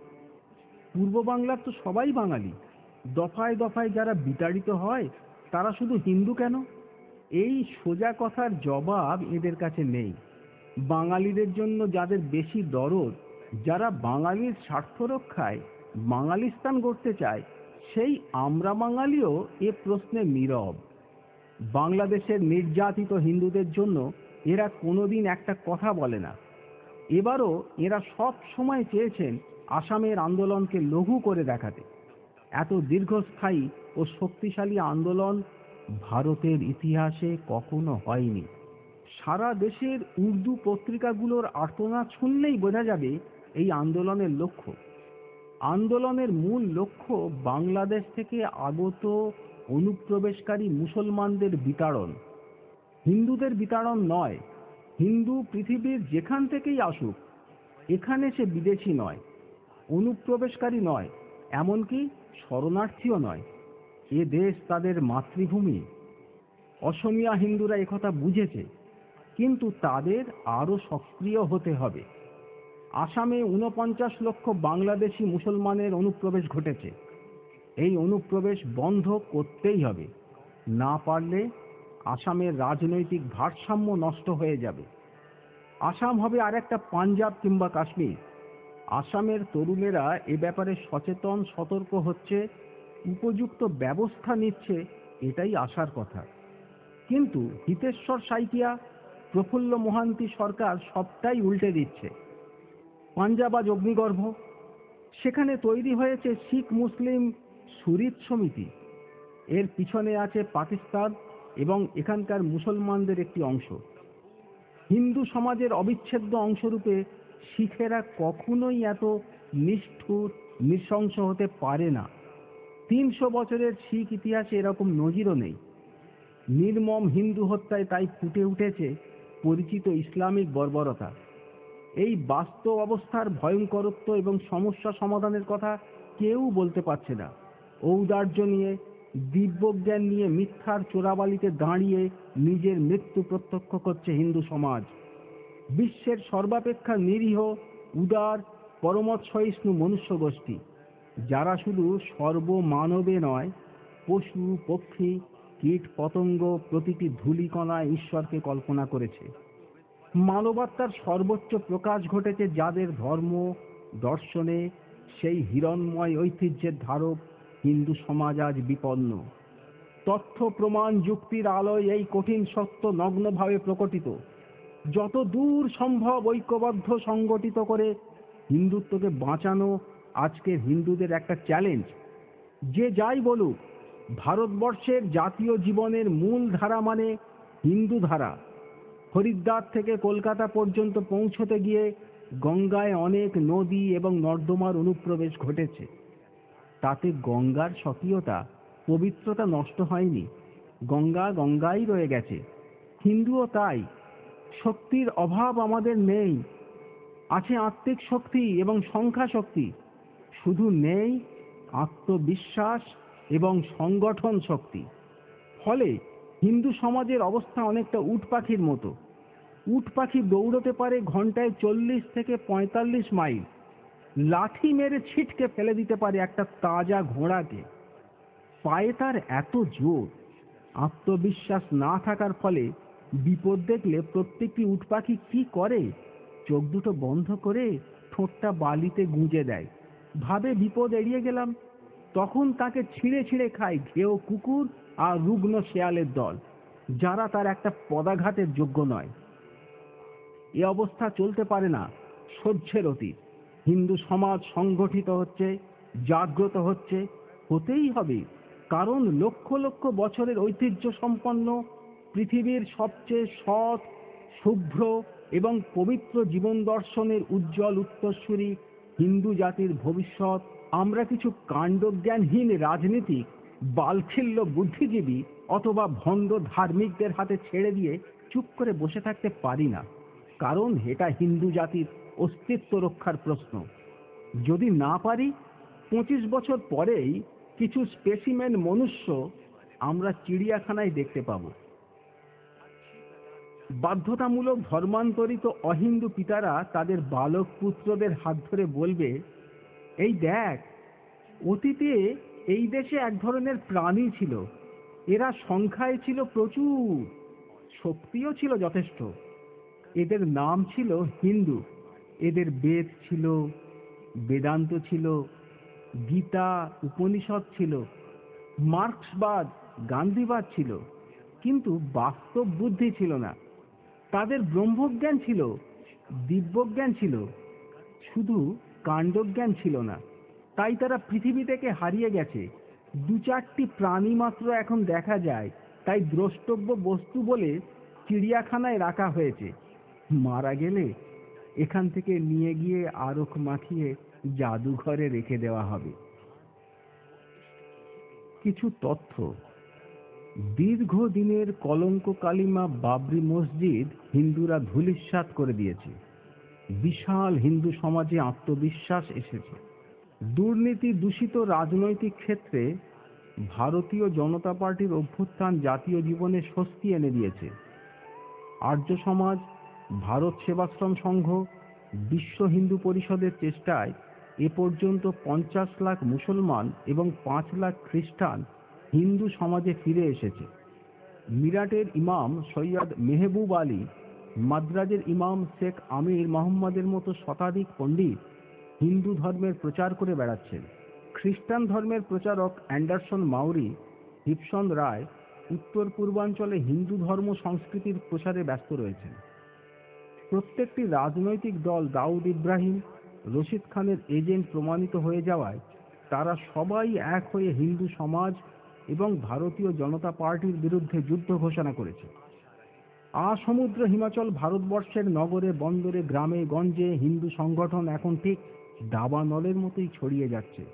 পূর্ব বাংলার তো সবাই বাঙালি। দফায় দফায় যারা বিতাড়িত হয় তারা শুধু হিন্দু কেন? এই সোজা কথার জবাব এদের কাছে নেই। বাঙালিদের জন্য যাদের বেশি দরদ, যারা বাঙালির স্বার্থ রক্ষায় বাঙালিস্তান গড়তে চায়, সেই আমরা বাঙালিও এ প্রশ্নে নীরব। বাংলাদেশের নির্যাতিত হিন্দুদের জন্য এরা কোনোদিন একটা কথা বলে না। এবারও এরা সব সময় চেয়েছেন আসামের আন্দোলনকে লঘু করে দেখাতে। এত দীর্ঘস্থায়ী ও শক্তিশালী আন্দোলন ভারতের ইতিহাসে কখনো হয়নি। সারা দেশের উর্দু পত্রিকাগুলোর আর্তনাদ শুনলেই বোঝা যাবে এই আন্দোলনের লক্ষ্য। আন্দোলনের মূল লক্ষ্য বাংলাদেশ থেকে আগত অনুপ্রবেশকারী মুসলমানদের বিতাড়ন। হিন্দুদের বিতাড়ন নয়। হিন্দু পৃথিবীর যেখান থেকেই আসুক, এখানে সে বিদেশি নয়, অনুপ্রবেশকারী নয়, এমনকি শরণার্থীও নয়। এ দেশ তাদের মাতৃভূমি। অসমিয়া হিন্দুরা একথা বুঝেছে, কিন্তু তাদের আরও সক্রিয় হতে হবে। আসামে ৪৯ লক্ষ বাংলাদেশি মুসলমানের অনুপ্রবেশ ঘটেছে। এই অনুপ্রবেশ বন্ধ করতেই হবে। না পারলে আসামের রাজনৈতিক ভারসাম্য নষ্ট হয়ে যাবে। আসাম হবে আরেকটা পাঞ্জাব কিংবা কাশ্মীর। আসামের তরুণেরা এ ব্যাপারে সচেতন, সতর্ক হচ্ছে, উপযুক্ত ব্যবস্থা নিচ্ছে, এটাই আশার কথা। কিন্তু হিতেশ্বর সাইকিয়া, প্রফুল্ল মোহান্তি সরকার সবটাই উল্টে দিচ্ছে। পাঞ্জাব আজ অগ্নিগর্ভ। সেখানে তৈরি হয়েছে শিখ মুসলিম সুরিত সমিতি। এর পিছনে আছে পাকিস্তান এবং এখানকার মুসলমানদের একটি অংশ। হিন্দু সমাজের অবিচ্ছেদ্য অংশরূপে শিখেরা কখনোই এত নিষ্ঠুর নৃশংস হতে পারে না। 300 বছরের শিখ ইতিহাসে এরকম নজিরও নেই। নির্মম হিন্দু হত্যায় তাই ফুটে উঠেছে পরিচিত ইসলামিক বর্বরতা। এই বাস্তব অবস্থার ভয়ঙ্করত্ব এবং সমস্যা সমাধানের কথা কেউ বলতে পারছে না। ঔদার্য নিয়ে, দিব্যজ্ঞান নিয়ে মিথ্যার চোরাবালিতে দাঁড়িয়ে নিজের মৃত্যু প্রত্যক্ষ করছে হিন্দু সমাজ। বিশ্বের সর্বাপেক্ষা নিরীহ, উদার, পরমত সহিষ্ণু মনুষ্য গোষ্ঠী, যারা শুধু সর্বমানবে নয়, পশু পক্ষী কীট পতঙ্গ প্রতিটি ধূলিকণায় ঈশ্বরকে কল্পনা করেছে। মানবাত্মার সর্বোচ্চ প্রকাশ ঘটেছে যাদের ধর্ম দর্শনে, সেই হিরণ্ময় ঐতিহ্যের ধারক হিন্দু সমাজ আজ বিপন্ন। তথ্য প্রমাণ যুক্তির আলোয় এই কঠিন সত্য নগ্নভাবে প্রকটিত। যত দূর সম্ভব ঐক্যবদ্ধ সংগঠিত করে হিন্দুত্বকে বাঁচানো আজকের হিন্দুদের একটা চ্যালেঞ্জ। যে যাই বলুক, ভারতবর্ষের জাতীয় জীবনের মূল ধারা মানে হিন্দু ধারা। হরিদ্বার থেকে কলকাতা পর্যন্ত পৌঁছতে গিয়ে গঙ্গায় অনেক নদী এবং নর্দমার অনুপ্রবেশ ঘটেছে। তাতে গঙ্গার স্বকীয়তা, পবিত্রতা নষ্ট হয়নি। গঙ্গা গঙ্গাই রয়ে গেছে। হিন্দুও তাই। শক্তির অভাব আমাদের নেই। আছে আত্মিক শক্তি এবং সংখ্যা শক্তি, শুধু নেই আত্মবিশ্বাস এবং সংগঠন শক্তি। ফলে হিন্দু সমাজের অবস্থা অনেকটা উট পাখির মতো। উট পাখি দৌড়তে পারে ঘন্টায় 40 থেকে 45 মাইল, লাঠি মেরে ছিটকে ফেলে দিতে পারে একটা তাজা ঘোড়াকে। পায়ে তার এত জোর। আত্মবিশ্বাস না থাকার ফলে বিপদ দেখলে প্রত্যেকটি উট পাখি কি করে? চোখ দুটো বন্ধ করে ঠোঁটটা বালিতে গুঁজে দেয়, ভাবে বিপদ এড়িয়ে গেলাম। তখন তাকে ছিঁড়ে ছিঁড়ে খায় ঘেও কুকুর আর রুগ্ন শেয়ালের দল, যারা তার একটা পদাঘাতের যোগ্য নয়। এ অবস্থা চলতে পারে না, সহ্যের অতীত। হিন্দু সমাজ সংগঠিত হচ্ছে, জাগ্রত হচ্ছে, হতেই হবে। কারণ লক্ষ লক্ষ বছরের ঐতিহ্য সম্পন্ন পৃথিবীর সবচেয়ে সৎ, শুভ্র এবং পবিত্র জীবন দর্শনের উজ্জ্বল উত্তরসূরি হিন্দু জাতির ভবিষ্যৎ আমরা কিছু কাণ্ডজ্ঞানহীন রাজনীতিক, বালখিল্য বুদ্ধিজীবী অথবা ভণ্ড ধার্মিকদের হাতে ছেড়ে দিয়ে চুপ করে বসে থাকতে পারি না। কারণ এটা হিন্দু জাতির অস্তিত্ব রক্ষার প্রশ্ন। যদি না পারি, 25 বছর পরেই কিছু স্পেসিমেন মনুষ্য আমরা চিড়িয়াখানায় দেখতে পাব। বাধ্যতামূলক ধর্মান্তরিত অহিন্দু পিতারা তাদের বালক পুত্রদের হাত ধরে বলবে, এই দেখ, অতীতে এই দেশে এক ধরনের প্রাণী ছিল। এরা সংখ্যায় ছিল প্রচুর, শক্তিও ছিল যথেষ্ট। এদের নাম ছিল হিন্দু। এদের বেদ ছিল, বেদান্ত ছিল, গীতা উপনিষদ ছিল, মার্ক্সবাদ গান্ধীবাদ ছিল, কিন্তু বাস্তব বুদ্ধি ছিল না। তাদের ব্রহ্মজ্ঞান ছিল, দিব্যজ্ঞান ছিল, শুধু কাণ্ডজ্ঞান ছিল না। তাই তারা পৃথিবী থেকে হারিয়ে গেছে। 2-4টি প্রাণী মাত্র এখন দেখা যায়, তাই দ্রষ্টব্য বস্তু বলে চিড়িয়াখানায় রাখা হয়েছে। মারা গেলে এখান থেকে নিয়ে গিয়ে আরখ মাখিয়ে জাদুঘরে রেখে দেওয়া হবে। কিছু তথ্য। দীর্ঘদিনের কলঙ্ক কালিমা বাবরি মসজিদ হিন্দুরা ধূলিসাৎ করে দিয়েছে। বিশাল হিন্দু সমাজে আত্মবিশ্বাস এসেছে। দুর্নীতি দূষিত রাজনৈতিক ক্ষেত্রে ভারতীয় জনতা পার্টির অভ্যুত্থান জাতীয় জীবনে স্বস্তি এনে দিয়েছে। আর্য সমাজ, ভারত সেবাশ্রম সংঘ, বিশ্ব হিন্দু পরিষদের চেষ্টায় এ পর্যন্ত 50 লাখ মুসলমান এবং 5 লাখ খ্রিস্টান হিন্দু সমাজে ফিরে এসেছে। মিরাটের ইমাম সৈয়দ মেহবুব আলী, মাদ্রাজের ইমাম শেখ আমির মোহাম্মদের মতো শতাধিক পণ্ডিত হিন্দু ধর্মের প্রচার করে বেড়াচ্ছেন। খ্রিস্টান ধর্মের প্রচারক অ্যান্ডারসন মাউরি, হিপসন রায় উত্তর পূর্বাঞ্চলে হিন্দু ধর্ম সংস্কৃতির প্রচারে ব্যস্ত রয়েছেন। প্রত্যেকটি রাজনৈতিক দল দাউদ ইব্রাহিম, রশিদ খানের এজেন্ট প্রমাণিত হয়ে যাওয়ায় তারা সবাই এক হয়ে হিন্দু সমাজ এবং ভারতীয় জনতা পার্টির বিরুদ্ধে যুদ্ধ ঘোষণা করেছে। আসমুদ্র হিমাচল ভারতবর্ষের নগরে বন্দরে গ্রামে গঞ্জে হিন্দু সংগঠন এখন ঠিক দাবানলের মতোই ছড়িয়ে যাচ্ছে।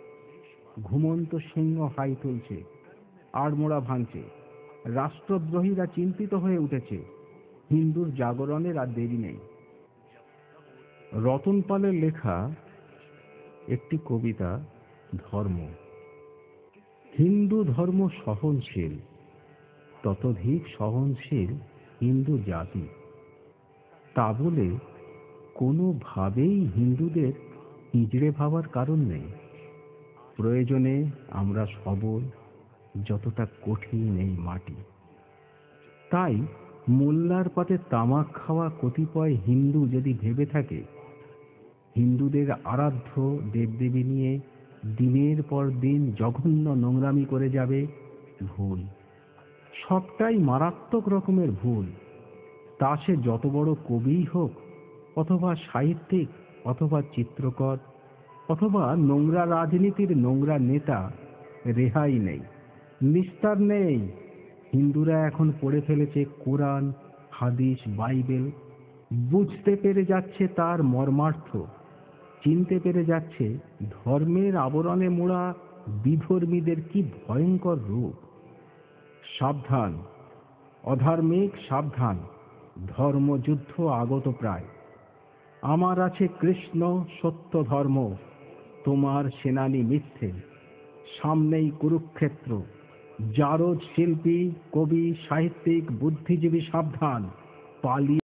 ঘুমন্ত সিংহ হাই তুলছে, আড়মোড়া ভাঙছে, রাষ্ট্রদ্রোহীরা চিন্তিত হয়ে উঠেছে। হিন্দুর জাগরণের আর দেরি নেই। রতন পালের লেখা একটি কবিতা, ধর্ম। হিন্দু ধর্ম সহনশীল, ততোধিক সহনশীল হিন্দু জাতি। তা বলে কোনোভাবেই হিন্দুদের হিজড়ে ভাবার কারণ নেই। প্রয়োজনে আমরা সবল, যতটা কঠিন এই মাটি। তাই মোল্লার পাতে তামাক খাওয়া কতিপয় হিন্দু যদি ভেবে থাকে হিন্দুদের আরাধ্য দেবদেবী নিয়ে দিনের পর দিন জঘন্য নোংরামি করে যাবে, ভুল। সবটাই মারাত্মক রকমের ভুল। তা সে যত বড় কবিই হোক, অথবা সাহিত্যিক, অথবা চিত্রকর, অথবা নোংরা রাজনীতির নোংরা নেতা, রেহাই নেই, নিস্তার নেই। হিন্দুরা এখন পড়ে ফেলেছে কোরআন, হাদিস, বাইবেল। বুঝতে পেরে যাচ্ছে তার মর্মার্থ, চিনতে পেরে যাচ্ছে ধর্মের আবরণে মোড়া বিধর্মীদের কি ভয়ঙ্কর রূপ। সাবধান অধার্মিক, সাবধান, ধর্মযুদ্ধ আগত প্রায়। আমার আছে কৃষ্ণ সত্য ধর্ম, তোমার সেনানী মিথ্যে। সামনেই কুরুক্ষেত্র। জারজ শিল্পী, কবি, সাহিত্যিক, বুদ্ধিজীবী সাবধান, পালিয়ে